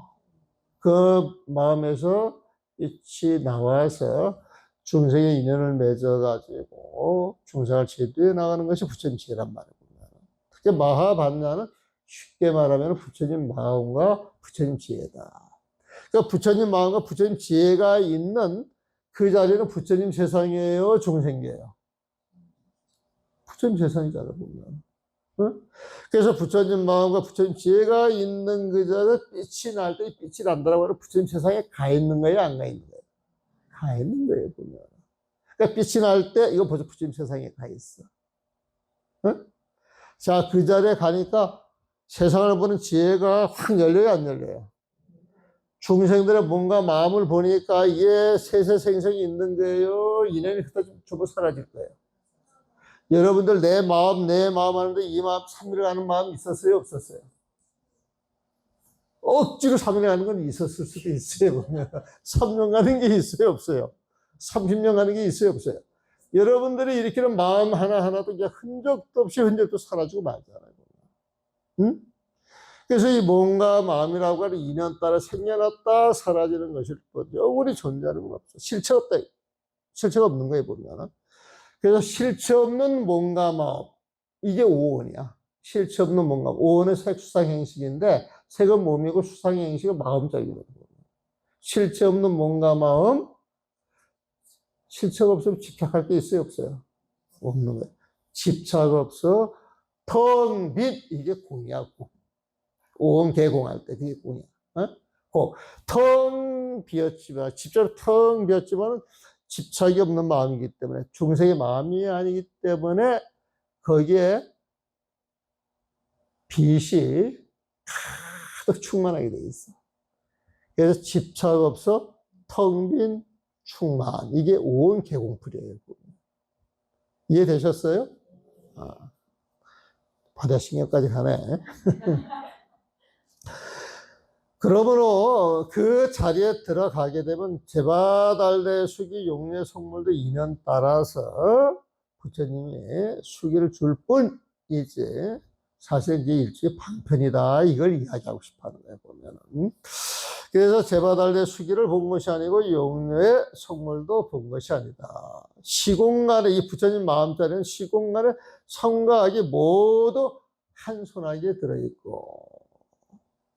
그 마음에서 빛이 나와서 중생의 인연을 맺어가지고 중생을 제도해 나가는 것이 부처님 지혜란 말이에요. 특히 마하반야는 쉽게 말하면 부처님 마음과 부처님 지혜다. 그러니까 부처님 마음과 부처님 지혜가 있는 그 자리는 부처님 세상이에요, 중생이에요? 부처님 세상이잖아, 보면. 응? 그래서 부처님 마음과 부처님 지혜가 있는 그 자리에 빛이 날 때 빛이 난다라고 하면 부처님 세상에 가 있는 거예요, 안 가 있는 거예요? 가 있는 거예요, 보면. 그러니까 빛이 날 때 이거 벌써 부처님 세상에 가 있어. 응? 자, 그 자리에 가니까 세상을 보는 지혜가 확 열려요, 안 열려요? 중생들의 몸과 마음을 보니까 이게 세세생생이 있는 거예요. 인연이 흩어지고 사라질 거예요. 여러분들 내 마음 하는데 이 마음 삼위를 가는 마음이 있었어요, 없었어요? 억지로 삼위를 가는 건 있었을 수도 있어요. 3년 가는 게 있어요, 없어요? 30년 가는 게 있어요, 없어요? 여러분들이 일으키는 마음 하나하나도 이제 흔적도 사라지고 말잖아요. 응? 그래서 이 몸과 마음이라고 하는 인연 따라 생겨났다 사라지는 것일 뿐 영원히 존재하는 건 없어. 실체 없다. 실체가 없는 거예요, 보면은. 그래서 실체 없는 몸과 마음. 이게 오온이야. 실체 없는 몸과 마음. 오온은 색수상행식인데 색은 몸이고 수상행식은 마음적이거든요. 실체 없는 몸과 마음. 실체가 없으면 집착할 게 있어요, 없어요? 없는 거예요. 집착 없어. 텅 빈. 이게 공이야, 공. 오음 개공할 때 그게 공이야. 어? 텅 비었지만 집착 텅 비었지만 집착이 없는 마음이기 때문에 중생의 마음이 아니기 때문에 거기에 빛이 가득 충만하게 돼 있어. 그래서 집착 없어 텅 빈 충만 이게 오음 개공풀이에요. 이해되셨어요? 바다 신경까지 가네. 그러므로 그 자리에 들어가게 되면 제바달래 수기 용례 성물도 인연 따라서 부처님이 수기를 줄 뿐이지 사실 이제 일종의 방편이다 이걸 이야기하고 싶어 하는 거예요 보면은. 그래서 제바달래 수기를 본 것이 아니고 용례 성물도 본 것이 아니다. 시공간에 이 부처님 마음자리는 시공간에 성과학이 모두 한 손아귀에 들어있고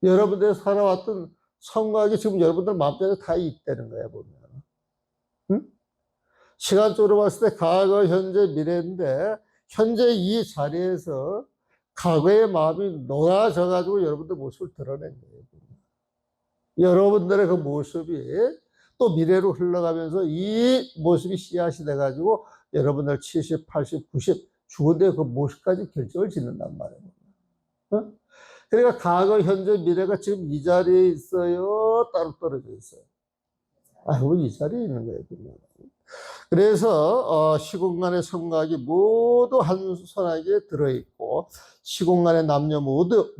여러분들이 살아왔던 성곽이 지금 여러분들 마음속에 다 있다는 거예요, 보면. 응? 시간적으로 봤을 때 과거, 현재, 미래인데, 현재 이 자리에서 과거의 마음이 녹아져가지고 여러분들 모습을 드러낸 거예요. 보면. 여러분들의 그 모습이 또 미래로 흘러가면서 이 모습이 씨앗이 돼가지고 여러분들 70, 80, 90 죽은데 그 모습까지 결정을 짓는단 말이에요. 어? 그러니까 과거, 현재, 미래가 지금 이 자리에 있어요? 따로 떨어져 있어요? 아이고, 이 자리에 있는 거예요. 그래서 시공간의 성각이 모두 한 손아귀에 들어있고 시공간의 남녀 모두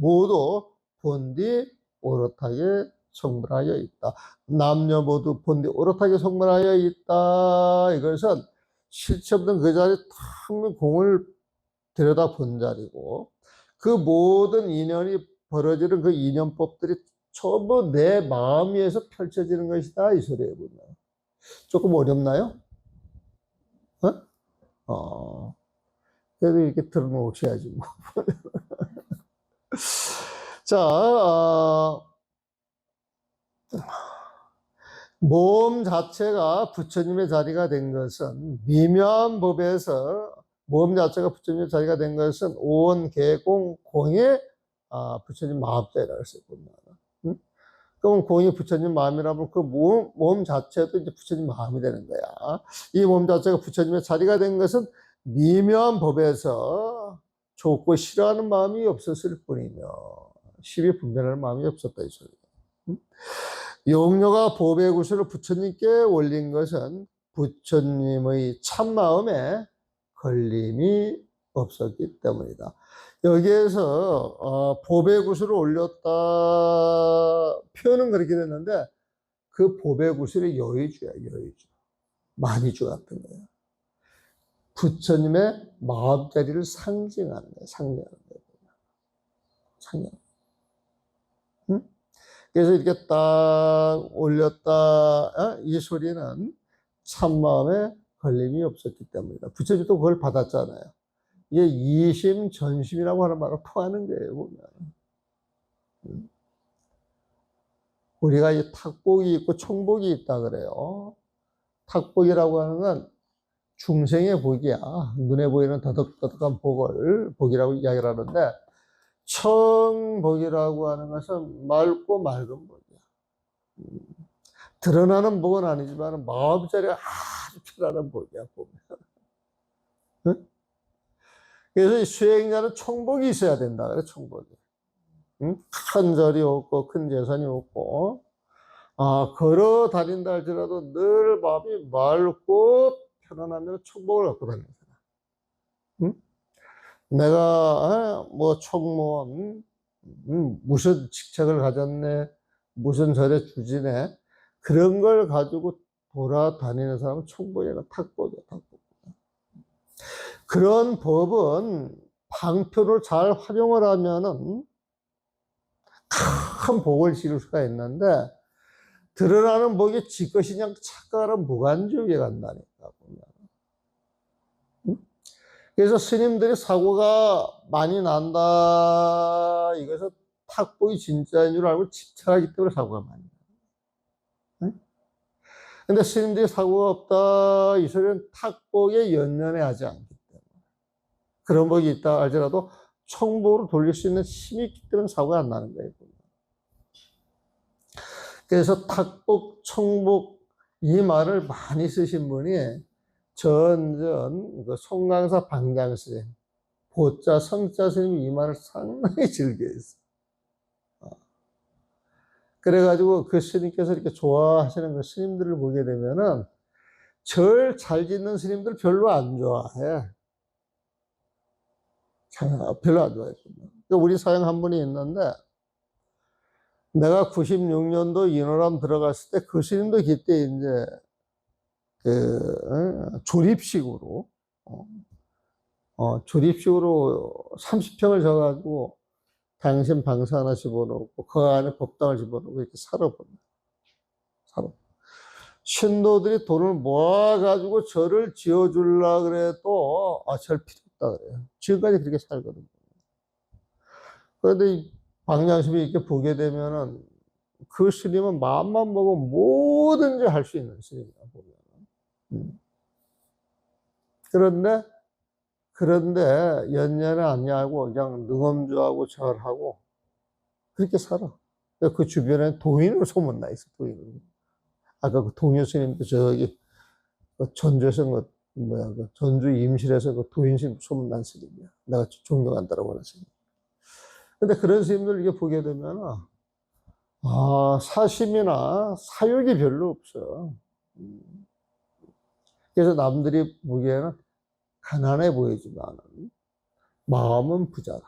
본디 오롯하게 성불하여 있다. 남녀 모두 본디 오롯하게 성불하여 있다. 이것은 실체 없는 그 자리에 텅 공을 들여다 본 자리고 그 모든 인연이 벌어지는 그 인연법들이 전부 내 마음 위에서 펼쳐지는 것이다. 이 소리에 보면. 조금 어렵나요? 그래도 이렇게 들어놓으셔야지. 뭐. 자, 몸 자체가 부처님의 자리가 된 것은 미묘한 법에서 몸 자체가 부처님의 자리가 된 것은 온, 개공, 공의 부처님 마음자리라고 했어요. 그럼 공이 부처님 마음이라면 그 몸 자체도 이제 부처님 마음이 되는 거야. 이 몸 자체가 부처님의 자리가 된 것은 미묘한 법에서 좋고 싫어하는 마음이 없었을 뿐이며 시비 분별하는 마음이 없었다 이 소리야. 용녀가 보배 구슬을 부처님께 올린 것은 부처님의 참마음에 걸림이 없었기 때문이다. 여기에서 보배 구슬을 올렸다 표현은 그렇게 됐는데 그 보배 구슬이 여의주야, 여의주. 많이 주었던 거야. 부처님의 마음자리를 상징하는 거야, 상징하는 거야. 상징. 응? 그래서 이렇게 딱 올렸다, 이 소리는 참마음에 걸림이 없었기 때문이다. 부처님도 그걸 받았잖아요. 이게 이심, 전심이라고 하는 말로 통하는 거예요, 보면. 우리가 이 탁복이 있고 총복이 있다 그래요. 탁복이라고 하는 건 중생의 복이야. 눈에 보이는 더덕더덕한 복이라고 이야기를 하는데, 청복이라고 하는 것은 맑고 맑은 복이야. 드러나는 복은 아니지만 마음자리가 아주 편안한 복이야, 보면. 응? 그래서 이 수행자는 총복이 있어야 된다 그래, 총복이. 응? 큰 절이 없고 큰 재산이 없고 걸어 다닌다 할지라도 늘 마음이 맑고 편안하면 총복을 갖고 다니는 거야. 응? 내가 뭐 총무원 무슨 직책을 가졌네, 무슨 절에 주지네, 그런 걸 가지고 돌아다니는 사람은 총복이야, 탁복이야, 탁복. 그런 법은 방표를 잘 활용을 하면은 큰 복을 지를 수가 있는데, 드러나는 복이 지 것이냐 착각하는 무간지옥에 간다니까, 보면. 응? 그래서 스님들이 사고가 많이 난다, 이것은 탁복이 진짜인 줄 알고 집착하기 때문에 사고가 많이 나. 응? 근데 스님들이 사고가 없다, 이 소리는 탁복에 연연해 하지 않기 때문에. 그런 복이 있다 할지라도 총복으로 돌릴 수 있는 힘이 있기 때문에 사고가 안 나는 거예요. 그래서 탁복, 총복 이 말을 많이 쓰신 분이 전전 그 송강사 방장스님, 보자 성자 스님이 이 말을 상당히 즐겨했어요. 그래가지고 그 스님께서 이렇게 좋아하시는 그 스님들을 보게 되면은 절 잘 짓는 스님들 별로 안 좋아해. 별로 안 좋아해. 우리 사형 한 분이 있는데, 내가 96년도 인호람 들어갔을 때 그 스님도 그때 이제 조립식으로 조립식으로 30평을 져가지고 당신 방사 하나 집어넣고 그 안에 법당을 집어넣고 이렇게 살아봅니다. 신도들이 돈을 모아가지고 절을 지어주려 그래도 절 필요 없다 그래요. 지금까지 그렇게 살거든요. 그런데 이 방장심이 이렇게 보게 되면은 그 스님은 마음만 먹으면 뭐든지 할 수 있는 스님이야, 보면. 그런데 연연을 안 하고 그냥 능엄주하고 절하고 그렇게 살아. 그 주변에 도인으로 소문나 있어, 도인으로. 아까 그 동료 스님도 저기 전주에서 그 전주 임실에서 그 도인 스님 소문난 스님이야. 내가 존경한다라고 하는 스님. 근데 그런 스님들 이렇게 보게 되면 사심이나 사욕이 별로 없어. 그래서 남들이 보기에는 가난해 보이지만 마음은 부자다.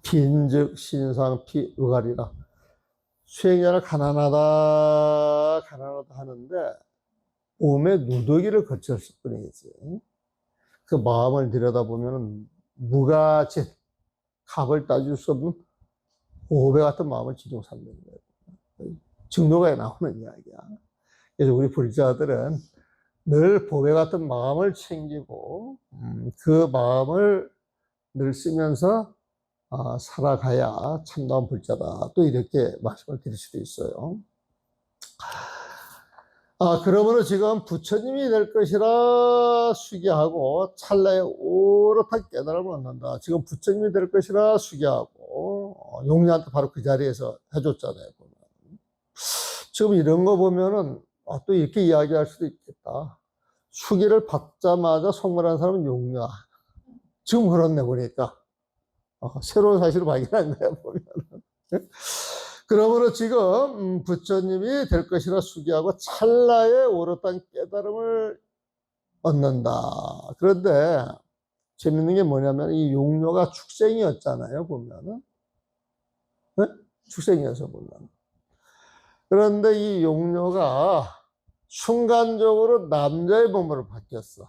빈즉 신상 피의갈이라. 수행자는 가난하다 하는데 몸에 누더기를 거쳤을 뿐이지. 그 마음을 들여다보면 무가진, 값을 따질 수 없는 보배 같은 마음을 지니고 산다는 거예요. 증거가에 나오는 이야기야. 그래서 우리 불자들은 늘 보배 같은 마음을 챙기고 그 마음을 늘 쓰면서 살아가야 참다운 불자다. 또 이렇게 말씀을 드릴 수도 있어요. 그러므로 지금 부처님이 될 것이라 수기하고 찰나에 오롯한 깨달음을 얻는다. 지금 부처님이 될 것이라 수기하고 용녀한테 바로 그 자리에서 해줬잖아요. 보면. 지금 이런 거 보면은 또 이렇게 이야기할 수도 있겠다. 수기를 받자마자 성물한 사람은 용녀. 지금 그렇네 보니까. 새로운 사실을 발견한 거야 보면. 그러므로 지금 부처님이 될 것이라 수기하고 찰나에 옳았다는 깨달음을 얻는다. 그런데 재밌는 게 뭐냐면 이 용녀가 축생이었잖아요 보면은. 네? 축생이어서 보면. 그런데 이 용녀가 순간적으로 남자의 몸으로 바뀌었어.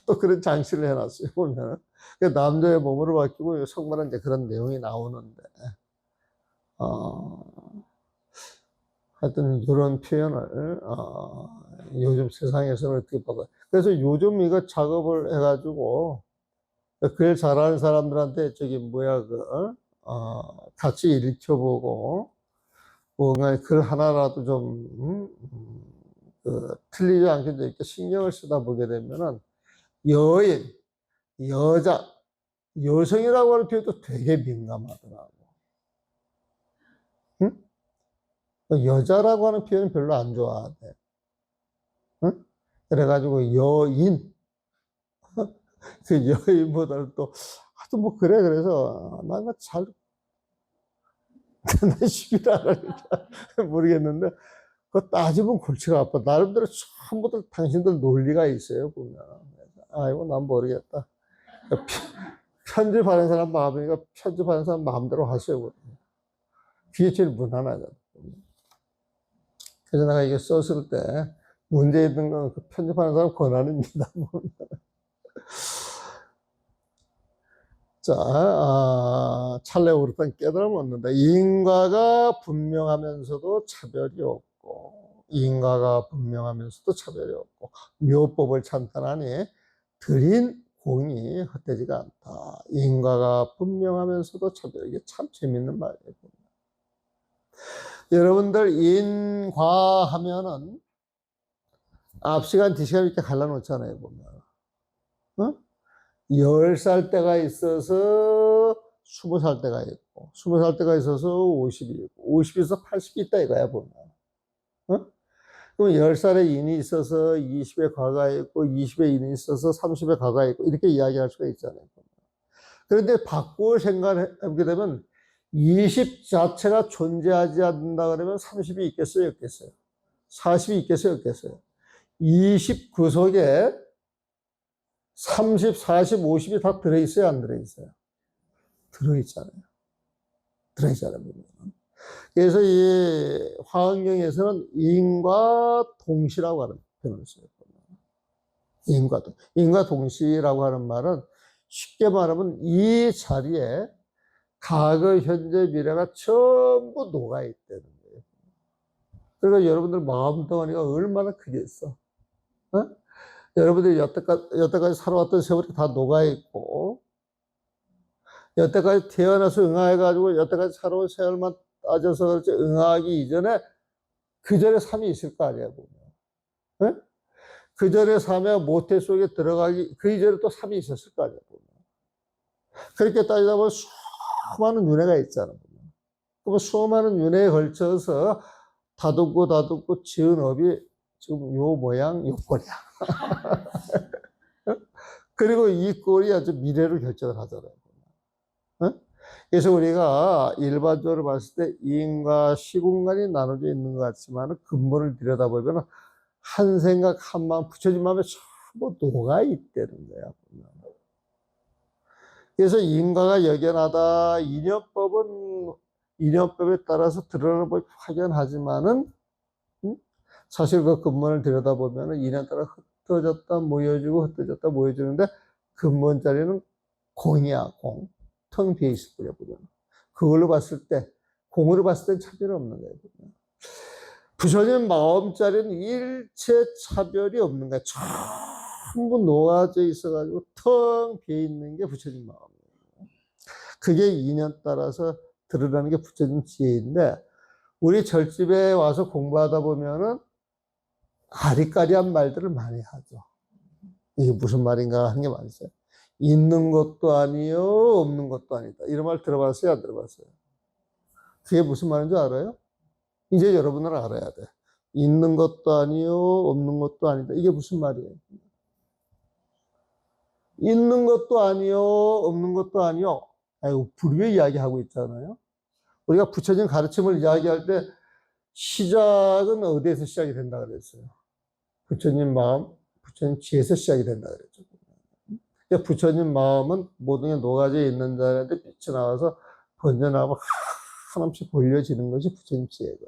또 그런 장치를 해놨어요 보면. 남자의 몸으로 바뀌고 성만한 이제 그런 내용이 나오는데. 하여튼 이런 표현을 요즘 세상에서는 어떻게 봐요. 그래서 요즘 이거 작업을 해가지고 글 잘하는 사람들한테 저기 뭐야 같이 읽혀보고 뭔가 글 하나라도 좀 틀리지 않게 이렇게 신경을 쓰다 보게 되면은 여인, 여자, 여성이라고 하는 표현도 되게 민감하더라고. 응? 여자라고 하는 표현은 별로 안 좋아하대. 응? 그래가지고 여인, 그 여인보다는 또 하도 뭐 그래 그래서 난가 잘 내 식이라 모르겠는데 그거 따지면 골치가 아파. 나름대로 전부 다 당신들 논리가 있어요 보면. 아이고 난 모르겠다. 편집하는 사람 마음이니까 편집하는 사람 마음대로 하세요. 그게 제일 무난하잖아. 그래서 내가 이게 썼을 때 문제 있는 건 그 편집하는 사람 권한입니다. 자, 찰나에 옳았다는 깨달음을 얻는다. 인과가 분명하면서도 차별이 없고, 인과가 분명하면서도 차별이 없고, 묘법을 찬탄하니 드린 공이 헛되지가 않다. 인과가 분명하면서도 차별이, 이게 참 재밌는 말이에요. 여러분들 인과 하면은 앞 시간, 뒤 시간 이렇게 갈라놓잖아요, 보면. 10살 때가 있어서 20살 때가 있고, 20살 때가 있어서 50이 있고, 50에서 80이 있다 이거야, 보면. 그럼 10살에 인이 있어서 20에 과가 있고, 20에 인이 있어서 30에 과가 있고, 이렇게 이야기할 수가 있잖아요. 그런데 바꾸어 생각하게 되면 20 자체가 존재하지 않는다 그러면 30이 있겠어요, 없겠어요? 40이 있겠어요, 없겠어요? 20 그 속에 30, 40, 50이 다 들어있어요, 안 들어있어요? 들어있잖아요. 들어있잖아요. 그래서 이 화엄경에서는 인과 동시라고 하는 표현을 써요. 인과 동시라고 하는 말은 쉽게 말하면 이 자리에 과거, 현재, 미래가 전부 녹아있다는 거예요. 그러니까 여러분들 마음덩어리가 얼마나 크겠어. 어? 여러분들이 여태까지 살아왔던 세월이 다 녹아있고, 여태까지 태어나서 응아해가지고, 여태까지 살아온 세월만 따져서 그렇지, 응아하기 이전에, 그 전에 삶이 있을 거 아니에요, 보면. 네? 그 전에 삶에 모태 속에 들어가기, 그 이전에 또 삶이 있었을 거 아니에요, 보면. 그렇게 따지다 보면 수많은 윤회가 있잖아요. 그러면 수많은 윤회에 걸쳐서 다듬고 지은 업이 지금 요 모양, 요 꼴이야. 그리고 이 꼴이 아주 미래를 결정을 하잖아요. 그래서 우리가 일반적으로 봤을 때 인과 시공간이 나눠져 있는 것 같지만 근본을 들여다보면 한 생각, 한 마음, 부처님 마음에 전부 녹아 있다는 거야. 그래서 인과가 역연하다. 인연법은 인연법에 따라서 드러나는 법이 확연하지만은 사실 그 근본을 들여다보면 인연 따라 흩어졌다 모여지고 흩어졌다 모여지는데 근본 자리는 공이야, 공. 텅 비어 있을 거예요, 보면. 그걸로 봤을 때, 공으로 봤을 땐 차별이 없는 거예요, 보면. 부처님 마음자리는 일체 차별이 없는 거예요. 전부 놓아져 있어가지고 텅 비어 있는 게 부처님 마음이에요. 그게 인연 따라서 드러나는 게 부처님 지혜인데, 우리 절집에 와서 공부하다 보면은 아리까리한 말들을 많이 하죠. 이게 무슨 말인가 하는 게 많이 있어요. 있는 것도 아니요, 없는 것도 아니다. 이런 말 들어봤어요, 안 들어봤어요? 그게 무슨 말인지 알아요? 이제 여러분은 알아야 돼. 있는 것도 아니요, 없는 것도 아니다. 이게 무슨 말이에요? 있는 것도 아니요, 없는 것도 아니요. 아이고, 불교 이야기하고 있잖아요. 우리가 부처님 가르침을 이야기할 때 시작은 어디에서 시작이 된다 그랬어요? 부처님 마음, 부처님 지혜에서 시작이 된다 그랬죠. 그러니까 부처님 마음은 모든 게 녹아져 있는 자리한테 빛이 나와서 번져나가고 하나씩 벌려지는 것이 부처님 지혜거든.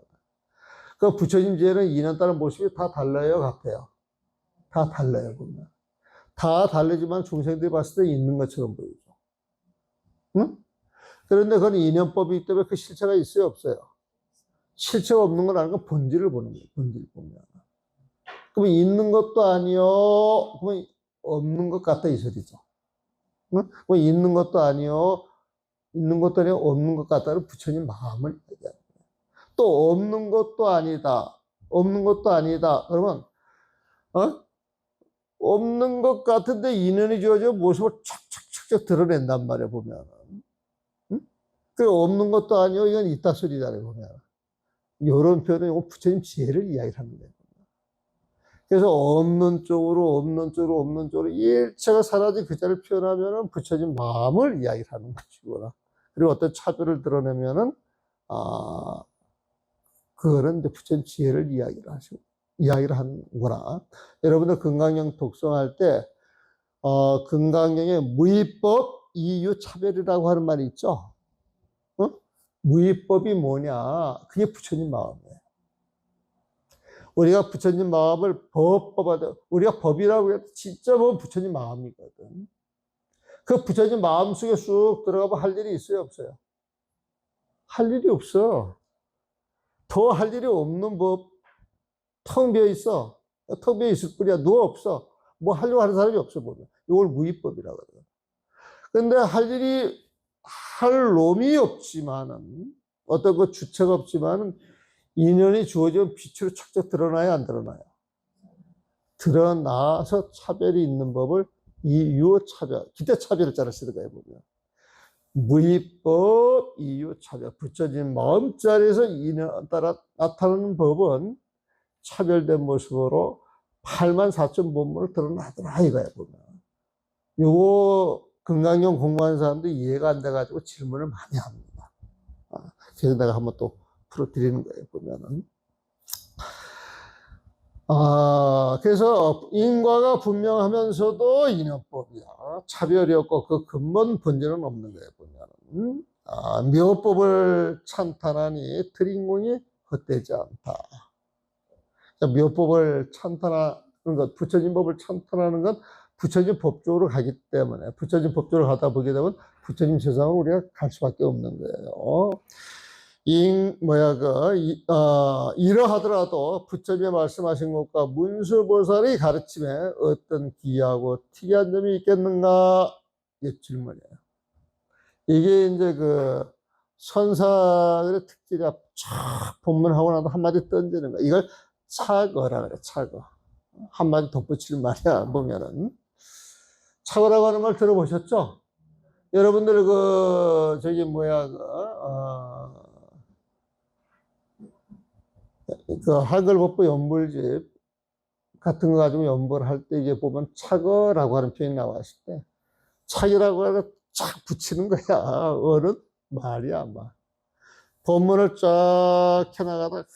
그 부처님 지혜는 인연 따른 모습이 다 달라요, 같아요? 다 달라요, 보면. 다 다르지만 중생들이 봤을 때 있는 것처럼 보이죠. 응? 그런데 그건 인연법이기 때문에 그 실체가 있어요, 없어요? 실체가 없는 건 아니고 본질을 보는 거예요, 본질 보면. 그러면 있는 것도 아니요, 그러면 없는 것 같다 이 소리죠. 응? 뭐 있는 것도 아니요, 있는 것도 아니요, 없는 것 같다는 부처님 마음을 얘기하는 거예요. 또 없는 것도 아니다, 없는 것도 아니다. 그러면 없는 것 같은데 인연이 주어져 모습을 척척척척 드러낸단 말이에요, 보면. 응? 그 없는 것도 아니요, 이건 있다 소리잖아요, 보면. 이런 표현은 부처님 지혜를 이야기하는 거예요. 그래서 없는 쪽으로, 없는 쪽으로, 없는 쪽으로 일체가 사라진 그 자를 표현하면은 부처님 마음을 이야기하는 것이구나. 그리고 어떤 차별을 드러내면은, 그거는 이제 부처님 지혜를 이야기를 하는구나. 여러분들 금강경 독송할 때, 금강경에 무위법, 이유, 차별이라고 하는 말이 있죠? 무위법이 뭐냐? 그게 부처님 마음이에요. 우리가 부처님 마음을 우리가 법이라고 해도 진짜 보면 부처님 마음이거든. 그 부처님 마음 속에 쑥 들어가면 할 일이 있어요, 없어요? 할 일이 없어. 더 할 일이 없는 법, 텅 비어 있어. 텅 비어 있을 뿐이야. 누가 없어. 뭐 하려고 하는 사람이 없어, 보면. 이걸 무위법이라고 그래요. 근데 할 놈이 없지만은, 어떤 그 주체가 없지만은, 인연이 주어지면 빛으로 척척 드러나요, 안 드러나요? 드러나서 차별이 있는 법을 이유차별, 기대 차별을 따라 쓰는 거예요, 보면. 무위법, 이유차별. 부처진 마음자리에서 인연 따라 나타나는 법은 차별된 모습으로 84점 본문을 드러나더라, 이거야, 보면. 요거, 금강경 공부하는 사람들이 이해가 안 돼가지고 질문을 많이 합니다. 그래서 내가 한번 또 풀어드리는 거예요, 보면은. 그래서 인과가 분명하면서도 인연법이야. 차별이 없고 그 근본 본질은 없는 거예요, 보면. 묘법을 찬탄하니 트린공이 헛되지 않다. 묘법을 찬탄하는 것, 부처진 법을 찬탄하는 건 부처진 법조로 가기 때문에, 부처진 법조로 가다 보게 되면 부처님 세상을 우리가 갈 수밖에 없는 거예요. 이러하더라도 부처님이 말씀하신 것과 문수보살의 가르침에 어떤 기이하고 특이한 점이 있겠는가? 이게 질문이에요. 이게 이제 그 선사들의 특질이야. 촥 본문하고 나도 한마디 던지는 거. 이걸 차거라 그래, 차거. 한마디 덧붙이는 말이야, 보면은. 차거라고 하는 말 들어보셨죠? 여러분들 그 한글법부 연불집 같은 거 가지고 연불을 할 때 이제 보면 차거라고 하는 표현이 나왔을 때 차기라고 하는 쫙 붙이는 거야. 어른 말이야, 말. 본문을 쫙 켜나가다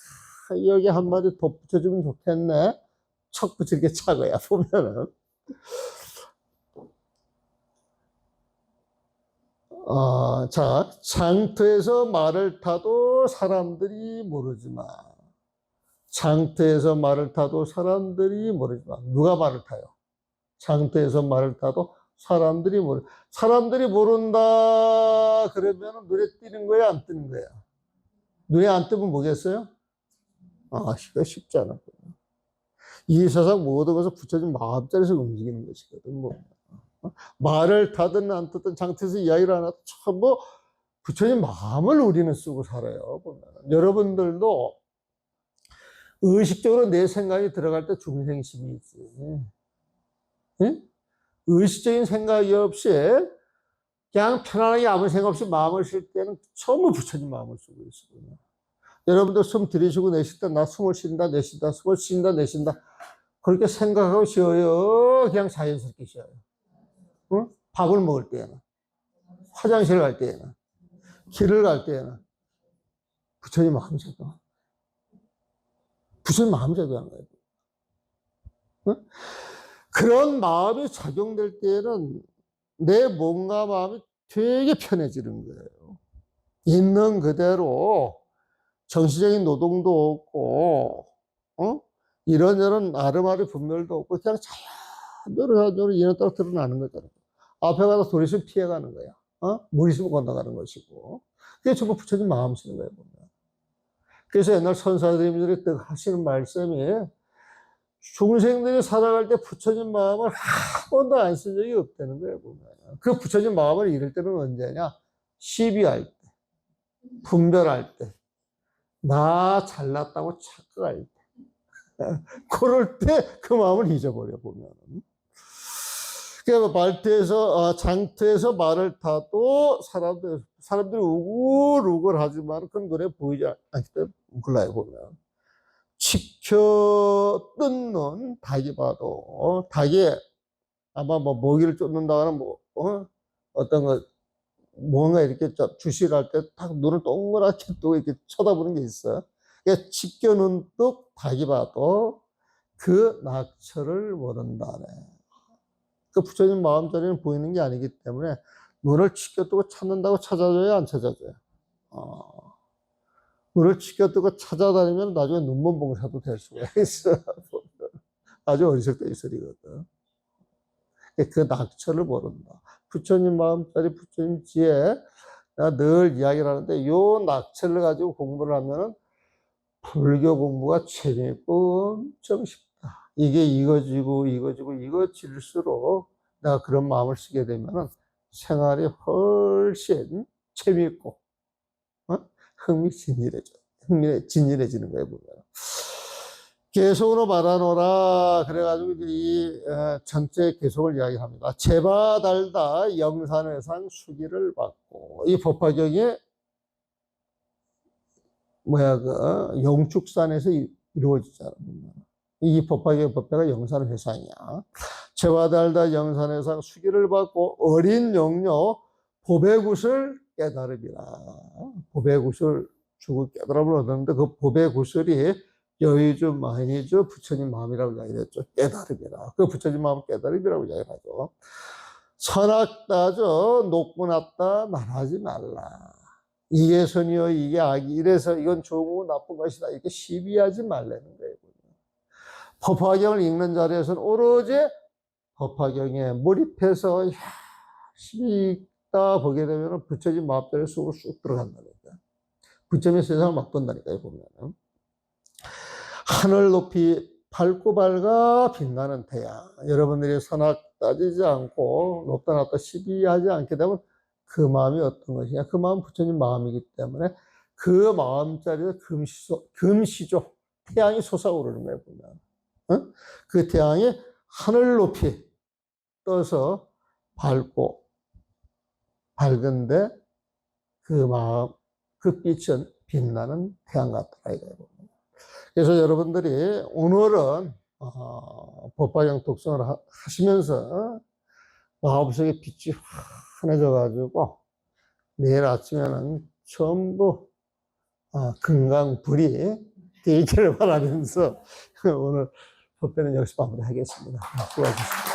여기 한마디 덧붙여주면 좋겠네. 척 붙일 게 차거야, 보면은. 자, 장터에서 말을 타도 사람들이 모르지만 장터에서 말을 타도 사람들이 모르지만 누가 말을 타요? 장터에서 말을 타도 사람들이 모른다 그러면 눈에 띄는 거야, 안 뜨는 거야? 눈에 안 뜨면 뭐겠어요? 이거 쉽지 않아. 이 세상 모든 것은 부처님 마음자리에서 움직이는 것이거든. 뭐. 말을 타든 안 타든 장터에서 이야기를 안 하든 참 부처님 마음을 우리는 쓰고 살아요. 보면. 여러분들도 의식적으로 내 생각이 들어갈 때 중생심이 있지. 예? 의식적인 생각이 없이 그냥 편안하게 아무 생각 없이 마음을 쉴 때는 전부 부처님 마음을 쓰고 있어요. 여러분들 숨 들이쉬고 내쉴 때 나 숨을 쉰다 내쉰다 숨을 쉰다 내쉰다 그렇게 생각하고 쉬어요. 그냥 자연스럽게 쉬어요. 응? 밥을 먹을 때에는 화장실 갈 때에는 길을 갈 때에는 부처님 마음 제도 부처님 마음 제도하는 거예요. 응? 그런 마음이 작용될 때에는 내 몸과 마음이 되게 편해지는 거예요. 있는 그대로 정신적인 노동도 없고, 이런저런 아름아름 분별도 없고, 그냥 자연적으로 인연 따라 드러나는 거잖아요. 앞에 가서 돌 있으면 피해가는 거야. 물 있으면 건너가는 것이고. 그게 전부 부처님 마음 쓰는 거예요, 보면. 그래서 옛날 선사님들이 하시는 말씀이, 중생들이 살아갈 때 부처님 마음을 한 번도 안 쓴 적이 없다는 거예요, 보면. 그 부처님 마음을 잃을 때는 언제냐? 시비할 때, 분별할 때, 나 잘났다고 착각할 때. 그럴 때 그 마음을 잊어버려, 보면. 그러니까 장터에서 말을 타도 사람들이 우글우글 하지만 그 눈에 보이지 않기 때문에 몰라요, 보면. 지켜 뜯는 닭이 봐도, 닭이 아마 뭐 먹이를 쫓는다거나 어떤 거, 뭔가 이렇게 주시를 할 때 딱 눈을 동그랗게 뜨고 이렇게 쳐다보는 게 있어요. 그러니까 지켜는 떡 닭이 봐도 그 낙처를 모른다네. 그 부처님 마음자리는 보이는 게 아니기 때문에 눈을 치켜뜨고 찾는다고 찾아줘요, 안 찾아줘요? 눈을 치켜뜨고 찾아다니면 나중에 눈먼 봉사도 될 수가 있어. 아주 어리석던 소리거든. 그 낙처를 모른다. 부처님 마음자리, 부처님 지혜, 내가 늘 이야기를 하는데, 요 낙처를 가지고 공부를 하면은 불교 공부가 재미있고 엄청 쉽다. 이게 이거질수록 내가 그런 마음을 쓰게 되면은 생활이 훨씬 재미있고, 흥미진진해지는 거예요, 보면. 개성으로 말하노라. 그래가지고 이 전체 개성을 이야기합니다. 제바 달다 영산회상 수기를 받고, 이 법화경이 영축산에서 이루어지잖아. 이 법화경 법회가 영산회상이야. 제바 달다 영산회상 수기를 받고 어린 영녀 보배구슬 깨달음이라. 보배구슬 주고 깨달음을 얻었는데 그 보배구슬이 여의주, 마이주, 부처님 마음이라고 이야기했죠. 깨달음이라. 그 부처님 마음 깨달음이라고 이야기하죠. 선악다죠. 높고났다 말하지 말라. 이게 선이요, 이게 악이. 이래서 이건 좋고 나쁜 것이다. 이렇게 시비하지 말라는 거예요. 법화경을 읽는 자리에서는 오로지 법화경에 몰입해서 열심히 읽다 보게 되면 부처님 마음대로 속으로 쑥 들어간다니까. 부처님의 세상을 막 본다니까요, 보면은. 하늘 높이 밝고 밝아 빛나는 태양. 여러분들이 선악 따지지 않고 높다 낮다 시비하지 않게 되면 그 마음이 어떤 것이냐. 그 마음은 부처님 마음이기 때문에 그 마음자리에 금시조 태양이 솟아오르는 거예요, 보면. 그 태양이 하늘 높이 떠서 밝은데 그 마음, 그 빛은 빛나는 태양 같더라, 이거예요. 그래서 여러분들이 오늘은 법화경 독서를 하시면서 마음속에 빛이 환해져 가지고 내일 아침에는 전부 건강불이 되기를 바라면서 오늘 법회는 여기서 마무리하겠습니다. 수고하셨습니다.